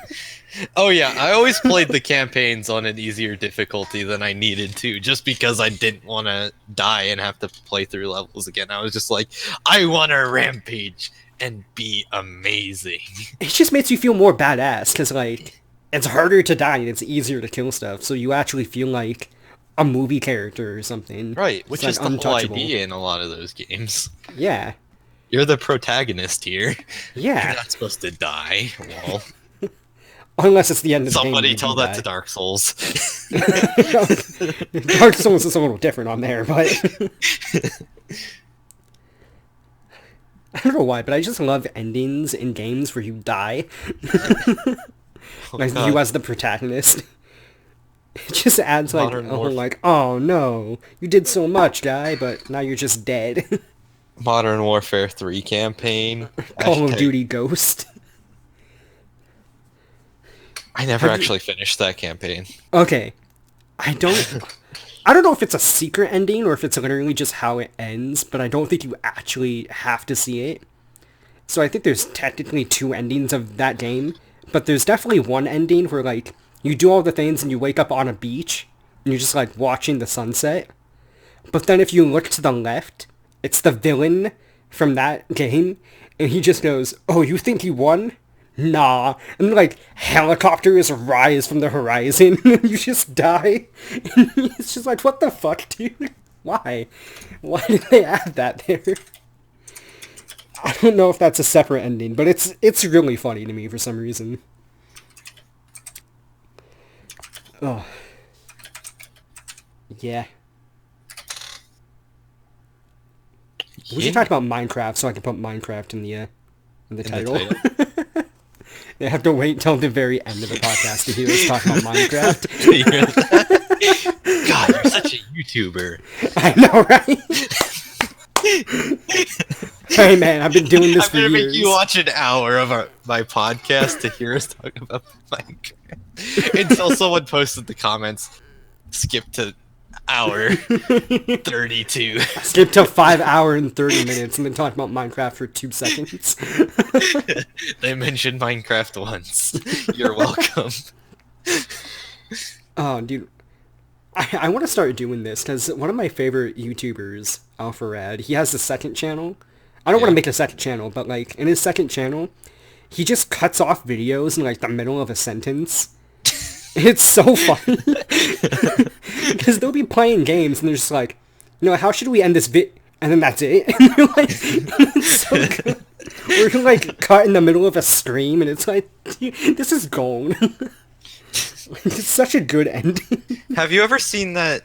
Oh yeah, I always played the campaigns on an easier difficulty than I needed to, just because I didn't want to die and have to play through levels again. I was just like, I want to rampage and be amazing. It just makes you feel more badass, because, like, it's harder to die and it's easier to kill stuff, so you actually feel like a movie character or something. Right, It's, which like, is the whole untouchable. idea in a lot of those games. Yeah. You're the protagonist here. You're Yeah. not supposed to die. Well, Unless it's the end of the game and somebody you tell do that to die. Dark Souls. Dark Souls is a little different on there, but... I don't know why, but I just love endings in games where you die. Oh, Like, God. you as the protagonist. It just adds, like, Modern a whole, Warfare. like, oh no, you did so much, guy, but now you're just dead. Modern Warfare 3 campaign. Call of Hashtag- Duty Ghost. I never Have you- actually finished that campaign. Okay. I don't know if it's a secret ending or if it's literally just how it ends, but I don't think you actually have to see it. So I think there's technically two endings of that game, but there's definitely one ending where, like, you do all the things and you wake up on a beach and you're just, like, watching the sunset. But then if you look to the left, it's the villain from that game, and he just goes, "Oh, you think you won? Nah." And then, like, helicopters rise from the horizon, and you just die. And it's just like, what the fuck, dude? Why? Why did they add that there? I don't know if that's a separate ending, but it's really funny to me for some reason. Oh. Yeah. We should talk about Minecraft so I can put Minecraft in the title. They have to wait till the very end of the podcast to hear us talk about Minecraft. You hear that? God, you're such a YouTuber. I know, right? Hey man, I've been doing this I'm for gonna years. make you watch an hour of my podcast to hear us talk about Minecraft until someone posted the comments. Skip to hour 32. Skip to 5 hour and 30 minutes and then talk about Minecraft for 2 seconds. They mentioned Minecraft once. You're welcome. Oh, dude. I want to start doing this because one of my favorite YouTubers, Alpharad, he has a second channel. I don't want to Yeah. make a second channel, but, like, in his second channel, he just cuts off videos in, like, the middle of a sentence. It's so funny. Because they'll be playing games and they're just like, how should we end this bit? And then that's it. And they're like, it's so good. We're like cut in the middle of a scream and it's like, this is gold. It's such a good ending. Have you ever seen that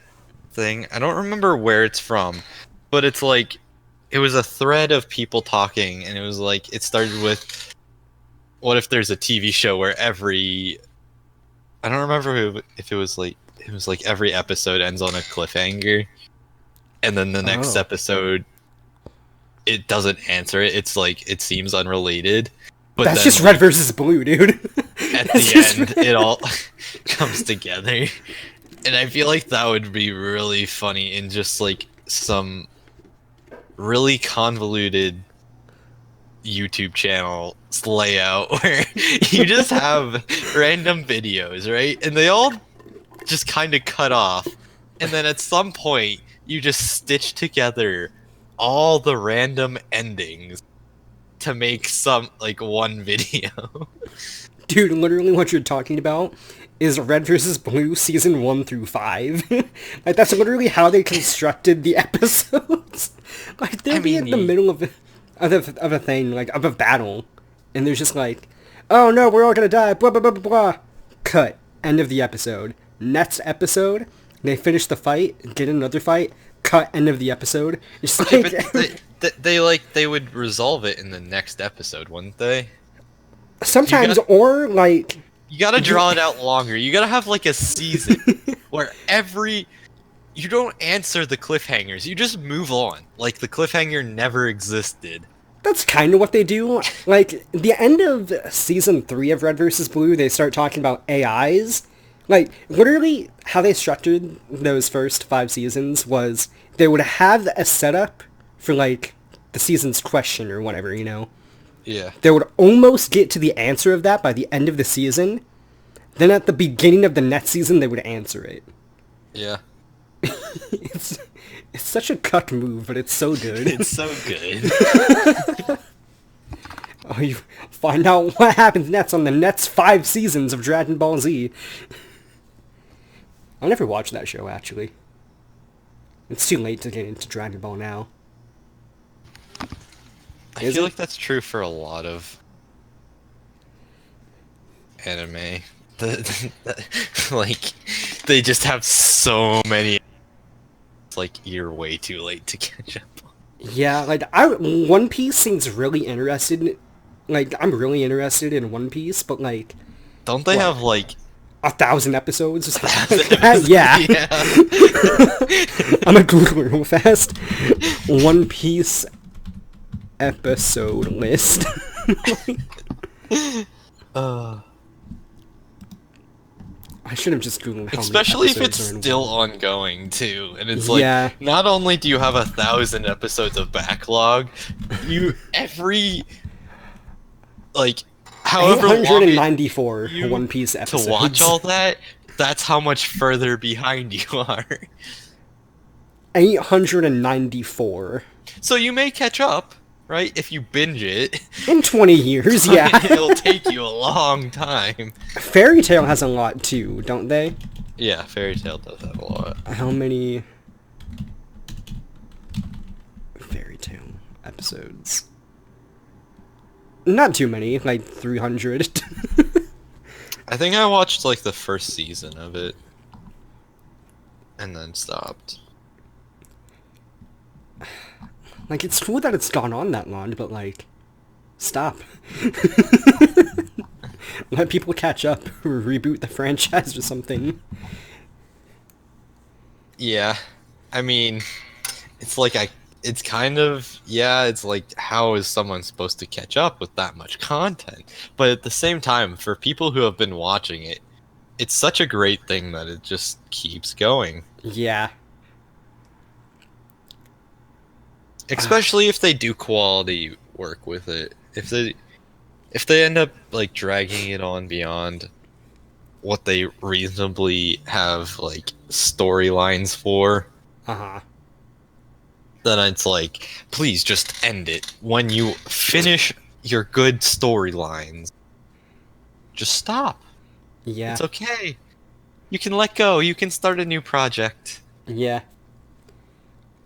thing? I don't remember where it's from, but it's like, it was a thread of people talking, and it was like, it started with, what if there's a TV show where I don't remember if it was like every episode ends on a cliffhanger, and then the next Oh. episode, it doesn't answer it. It's like, it seems unrelated. But That's then, just red versus blue, dude. at That's the just end, it all comes together. And I feel like that would be really funny in just like some really convoluted YouTube channel layout where you just have random videos, right? And they all just kind of cut off. And then at some point, you just stitch together all the random endings to make some, like, one video. Dude, literally what you're talking about is Red vs. Blue season 1 through 5. Like, that's literally how they constructed the episodes. Like, they'll be in the middle of a thing, like, of a battle, and there's just like, oh no, we're all gonna die, blah blah blah blah blah. Cut. End of the episode. Next episode, they finish the fight, get another fight, cut, end of the episode. It's like, But they would resolve it in the next episode, wouldn't they? sometimes, You got- or like, You gotta draw it out longer. You gotta have like a season where you don't answer the cliffhangers. You just move on. Like the cliffhanger never existed. That's kind of what they do. Like, the end of season 3 of Red vs. Blue, they start talking about AIs. Like, literally, how they structured those first 5 seasons was they would have a setup for, like, the season's question or whatever, you know? Yeah. They would almost get to the answer of that by the end of the season. Then at the beginning of the next season, they would answer it. Yeah. It's such a cut move, but it's so good. It's so good. Oh, you find out what happens next on the next 5 seasons of Dragon Ball Z. I'll never watch that show, actually. It's too late to get into Dragon Ball now. I feel like that's true for a lot of anime. Like, they just have so many. It's like you're way too late to catch up. Yeah, like, One Piece seems really interested. Like, I'm really interested in One Piece, but, like... Don't they have, like... 1,000 episodes or something like that? Yeah. I'm a Googler real fast. One Piece episode list. I should have just Googled how Especially many if it's episodes are in still one. ongoing, too. And it's like, not only do you have 1,000 episodes of backlog, like, however long 894 One Piece episodes. To watch all that, that's how much further behind you are. 894. So you may catch up, right, if you binge it. In 20 years, yeah. It'll take you a long time. Fairy Tail has a lot, too, don't they? Yeah, Fairy Tail does have a lot. How many Fairy Tail episodes? Not too many, like 300. I think I watched, like, the first season of it. And then stopped. Like, it's cool that it's gone on that long, but, like, stop. Let people catch up, or reboot the franchise or something. Yeah. I mean, it's like it's kind of, yeah, it's like, how is someone supposed to catch up with that much content? But at the same time, for people who have been watching it, it's such a great thing that it just keeps going. Yeah. Especially if they do quality work with it. If they end up like dragging it on beyond what they reasonably have like storylines for, then it's like, please just end it. When you finish your good storylines, just stop. Yeah. It's okay. You can let go. You can start a new project. Yeah.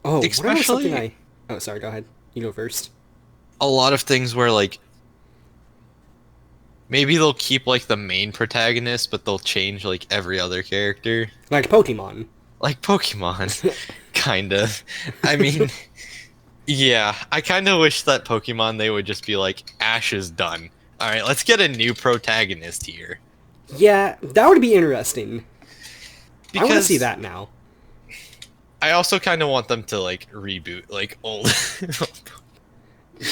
Oh, especially. Oh, sorry, go ahead. You go first. A lot of things where, like, maybe they'll keep, like, the main protagonist, but they'll change, like, every other character. Like Pokemon. Like Pokemon. Kind of. I mean, yeah, I kind of wish that Pokemon, they would just be like, Ash is done. Alright, let's get a new protagonist here. Yeah, that would be interesting. Because I want to see that now. I also kind of want them to, like, reboot, like, old...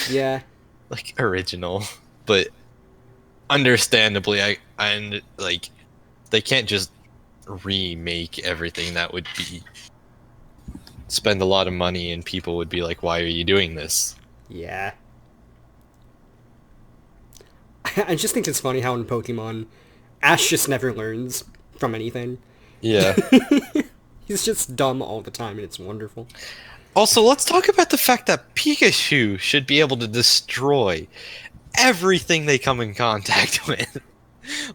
Yeah. Like, original. But, understandably, like, they can't just remake everything. That would be... spend a lot of money, and people would be like, why are you doing this? Yeah. I just think it's funny how in Pokemon, Ash just never learns from anything. Yeah. He's just dumb all the time, and it's wonderful. Also, let's talk about the fact that Pikachu should be able to destroy everything they come in contact with.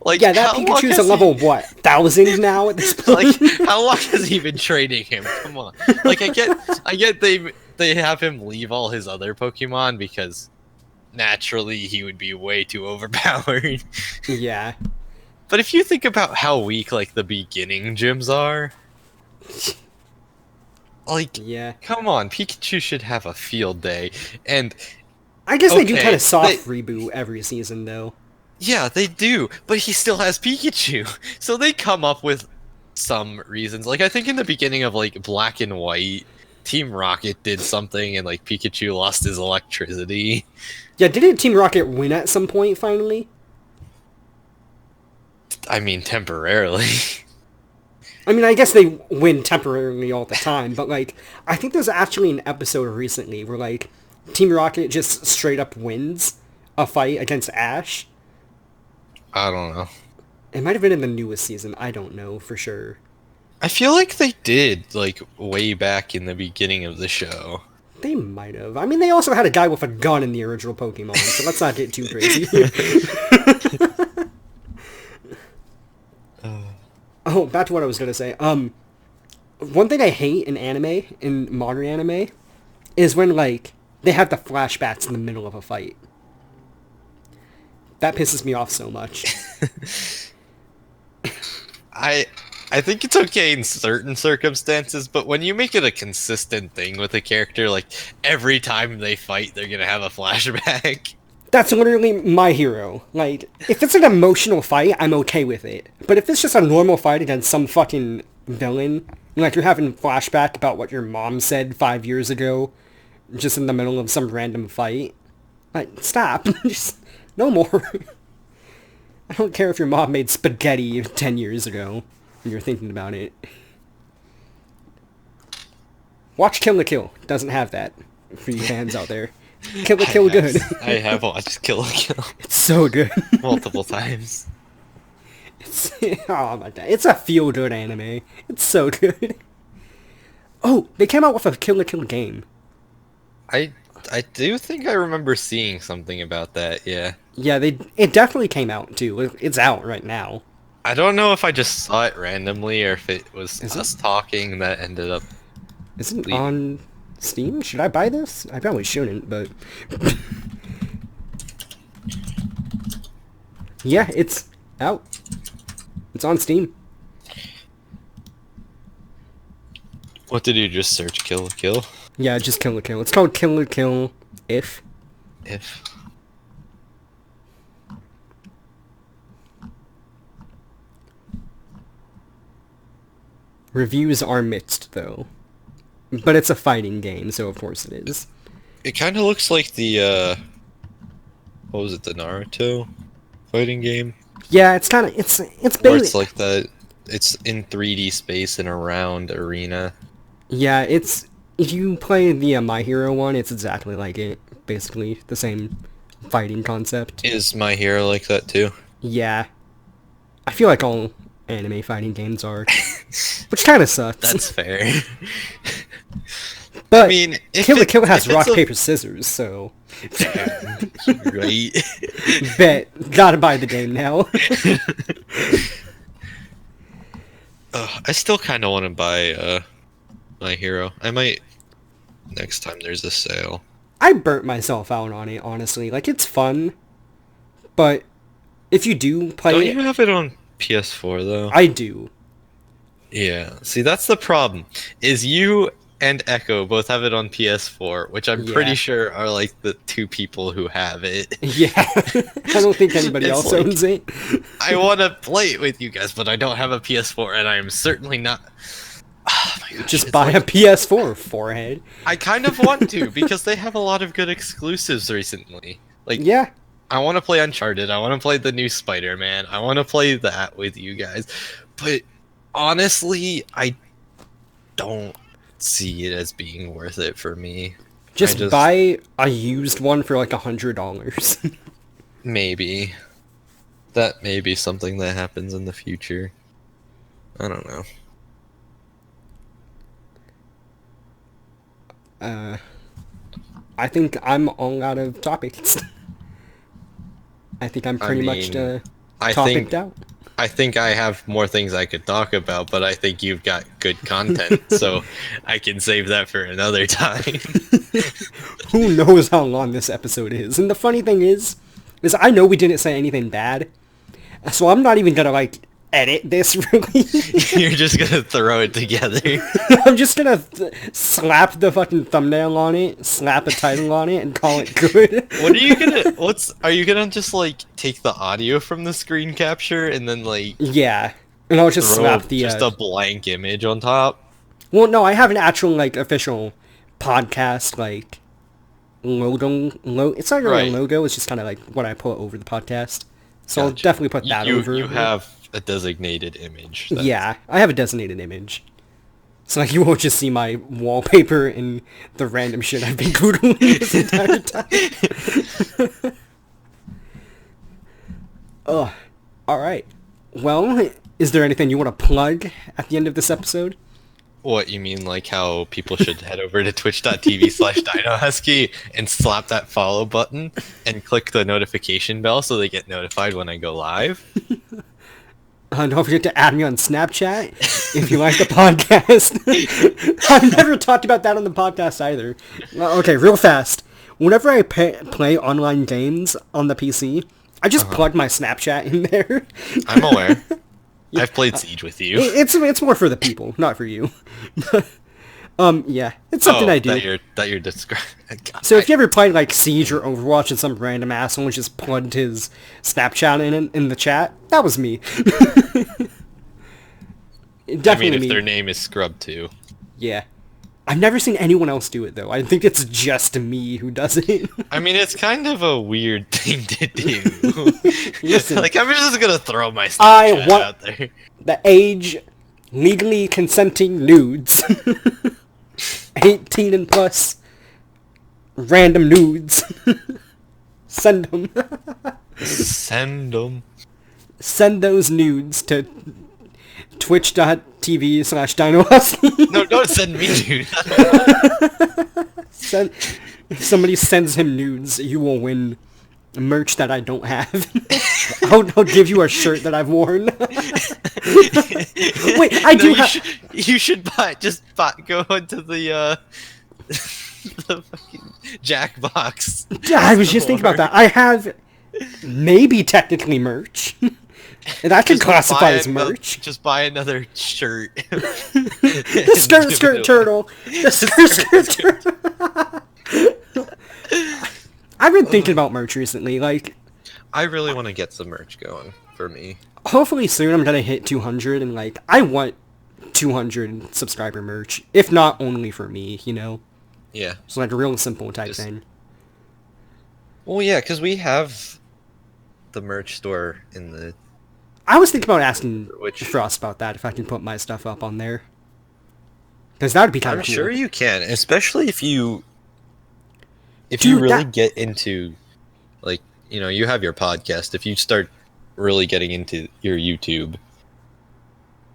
Like, yeah, that Pikachu's a level, what, 1,000 now at this point? Like, how long has he been training him? Come on. Like, I get they have him leave all his other Pokemon because naturally he would be way too overpowered. Yeah. But if you think about how weak, like, the beginning gyms are... Like, yeah. Come on, Pikachu should have a field day, and... I guess they do kind of soft reboot every season, though. Yeah, they do, but he still has Pikachu. So they come up with some reasons. Like I think in the beginning of like Black and White, Team Rocket did something and like Pikachu lost his electricity. Yeah, didn't Team Rocket win at some point, finally? I mean, temporarily. I mean, I guess they win temporarily all the time, but, like, I think there's actually an episode recently where, like, Team Rocket just straight up wins a fight against Ash. I don't know. It might have been in the newest season. I don't know for sure. I feel like they did, like, way back in the beginning of the show. They might have. I mean, they also had a guy with a gun in the original Pokemon, so let's not get too crazy. Oh, back to what I was gonna say. One thing I hate in anime, in modern anime, is when, like, they have the flashbacks in the middle of a fight. That pisses me off so much. I think it's okay in certain circumstances, but when you make it a consistent thing with a character, like every time they fight, they're gonna have a flashback. That's literally my hero. Like, if it's an emotional fight, I'm okay with it. But if it's just a normal fight against some fucking villain, like you're having flashback about what your mom said 5 years ago, just in the middle of some random fight, like, stop. Just, no more. I don't care if your mom made spaghetti 10 years ago, and you're thinking about it. Watch Kill la Kill. Doesn't have that, for you fans out there. Kill la Kill good. I have watched Kill la Kill It's so good. multiple times. Oh my god, it's a feel-good anime. It's so good. Oh, they came out with a Kill la Kill game. I do think I remember seeing something about that, yeah. Yeah, it definitely came out too. It's out right now. I don't know if I just saw it randomly or if it was Is us talking that ended up... Isn't it on Steam? Should I buy this? I probably shouldn't, but... Yeah, it's out. It's on Steam. What did you just search? Kill la Kill? Yeah, just Kill la Kill. It's called Kill la Kill If. If... Reviews are mixed, though. But it's a fighting game, so of course it is. It kind of looks like the, what was it, the Naruto fighting game? Yeah, it's kind of, it's Where basically... it's like that, it's in 3D space in a round arena. Yeah, it's... If you play the My Hero one, it's exactly like it. Basically, the same fighting concept. Is My Hero like that too? Yeah. I feel like all anime fighting games are. Which kind of sucks. That's fair. But I mean, Kill la Kill has rock, paper, scissors, so... Right. Bet. Gotta buy the game now. I still kind of want to buy My Hero. I might next time there's a sale. I burnt myself out on it, honestly. Like, it's fun, but if you do play Don't it... you have it on PS4 though? I do. Yeah. See, that's the problem. Is you and Echo both have it on PS4, which I'm pretty sure are like the two people who have it. Yeah. I don't think anybody It's else like, owns it. I want to play it with you guys, but I don't have a PS4, and I am certainly not... Oh my gosh, Just it's buy like- a PS4, forehead. I kind of want to, because they have a lot of good exclusives recently. Like, Yeah. I want to play Uncharted, I want to play the new Spider-Man, I want to play that with you guys. But honestly, I don't see it as being worth it for me. Just buy a used one for like $100. Maybe. That may be something that happens in the future. I don't know. I think I'm all out of topics. I think I'm pretty much topicked out. I think I have more things I could talk about, but I think you've got good content, so I can save that for another time. Who knows how long this episode is? And the funny thing is I know we didn't say anything bad, so I'm not even gonna like edit this really. You're just gonna throw it together. I'm just gonna slap the fucking thumbnail on it, slap a title on it, and call it good. What are you gonna? Are you gonna just like take the audio from the screen capture and then like Yeah, and I'll just throw slap the. just a blank image on top? Well, no, I have an actual like official podcast like logo. It's not really Right. a logo. It's just kind of like what I put over the podcast. So I'll Gotcha. definitely put that over. You have a designated image. Yeah, I have a designated image. So like you won't just see my wallpaper and the random shit I've been googling this entire time. Oh, all right. Well, is there anything you want to plug at the end of this episode? What, you mean like how people should head over to twitch.tv/dinohusky and slap that follow button and click the notification bell so they get notified when I go live? Don't forget to add me on Snapchat if you like the podcast. I've never talked about that on the podcast either. Okay, real fast. Whenever I play online games on the PC, I just plug my Snapchat in there. I'm aware. I've played Siege with you. It's more for the people, not for you. Yeah, it's something I do. That you're describing. So if you ever played like Siege or Overwatch and some random asshole just plugged his Snapchat in the chat, that was me. Definitely I mean, if me. their name is Scrub too. Yeah. I've never seen anyone else do it though. I think it's just me who does it. I mean, it's kind of a weird thing to do. Listen, like, I'm just gonna throw my I Snapchat want out there. the age legally consenting nudes. 18 and plus random nudes. Send them. Send them. Send those nudes to twitch.tv/dinohusky. No, don't send me, dude. If somebody sends him nudes, you will win merch that I don't have. I'll give you a shirt that I've worn. Wait, I do have... You should go into the the fucking Jackbox. I was just thinking about that. I have maybe technically merch. And I can classify as merch. Just buy another shirt. The skirt turtle. The skirt turtle. I've been thinking about merch recently. Like, I really want to get some merch going for me. hopefully soon I'm gonna hit 200, and like I want 200 subscriber merch, if not only for me, you know. Yeah. So like a real simple type thing. Well, yeah, because we have the merch store in the. I was thinking about asking Frost about that, if I can put my stuff up on there. Because that would be kind of cool. I'm sure you can, especially if you Dude, really get into, like, you know, you have your podcast. If you start really getting into your YouTube.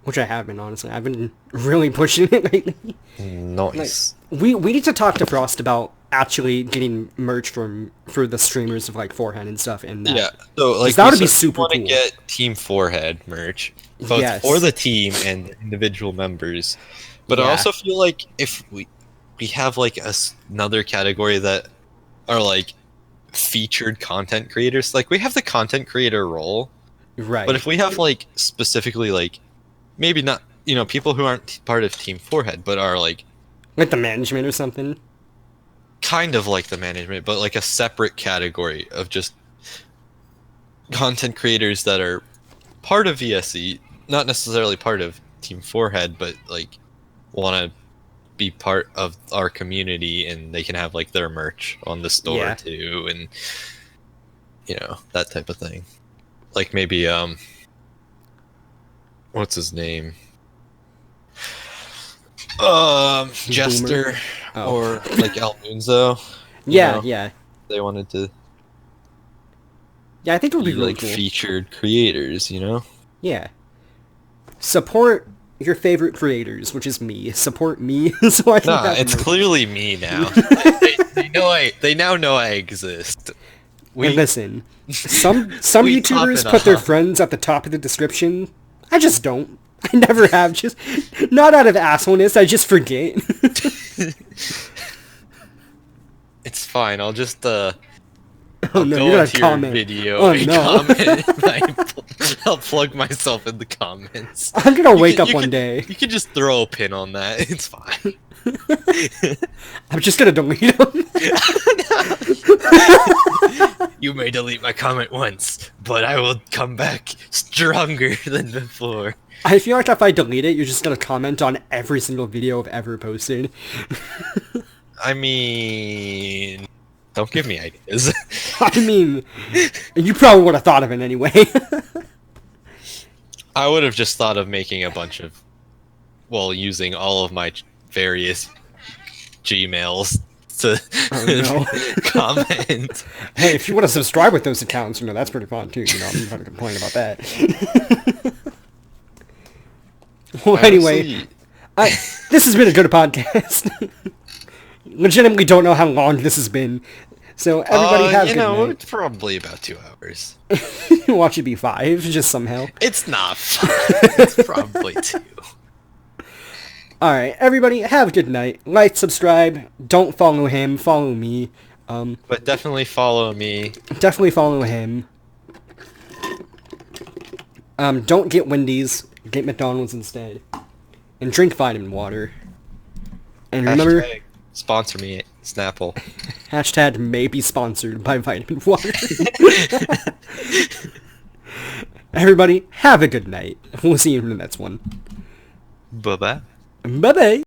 Which I have been, honestly. I've been really pushing it lately. Nice. Like, we need to talk to Frost about actually getting merch for the streamers of like Forehead and stuff. And that. Yeah, so like that would be super want to cool. get Team Forehead merch, both for the team and individual members. But I also feel like if we have like another category that are like featured content creators, like we have the content creator role, right? But if we have like specifically like maybe not, you know, people who aren't part of Team Forehead but are like the management or something. Kind of like the management, but like a separate category of just content creators that are part of VSE, not necessarily part of Team Forehead, but like want to be part of our community, and they can have like their merch on the store too, and you know, that type of thing. Like maybe what's his name? Jester. Or like El Munzo. Yeah. They wanted to. Yeah, I think it would be really like cool. Featured creators, you know. Yeah. Support your favorite creators, which is me. Support me, so I can. Nah, it's clearly me now. they now know I exist. And listen, some YouTubers put their friends at the top of the description. I just don't. I never have. Just not out of assholeness. I just forget. It's fine. I'll just Oh I'll no, go you're gonna into your comment. video Oh and no. comment. I'll plug myself in the comments. I'm gonna You wake can- up you one can- day. You can just throw a pin on that. It's fine. I'm just gonna delete them. You may delete my comment once, but I will come back stronger than before. I feel like if I delete it, you're just gonna comment on every single video I've ever posted. I mean, don't give me ideas. I mean, you probably would have thought of it anyway. I would have just thought of making a bunch of, well, using all of my various Gmails to Oh, no. comment. Hey, if you want to subscribe with those accounts, that's pretty fun too. I'm not gonna complain about that. Well, anyway, Honestly, this has been a good podcast. Legitimately don't know how long this has been. So everybody have a good night. it's probably about 2 hours. Watch it be 5, just somehow. It's not 5. It's probably 2. Alright, everybody have a good night. Like, subscribe, don't follow him, follow me. But definitely follow me. Definitely follow him. Don't get Wendy's, get McDonald's instead. And drink vitamin water. And remember, Hashtag sponsor me, Snapple. hashtag may be sponsored by vitamin water. Everybody, have a good night. We'll see you in the next one. Bye-bye. Bye-bye.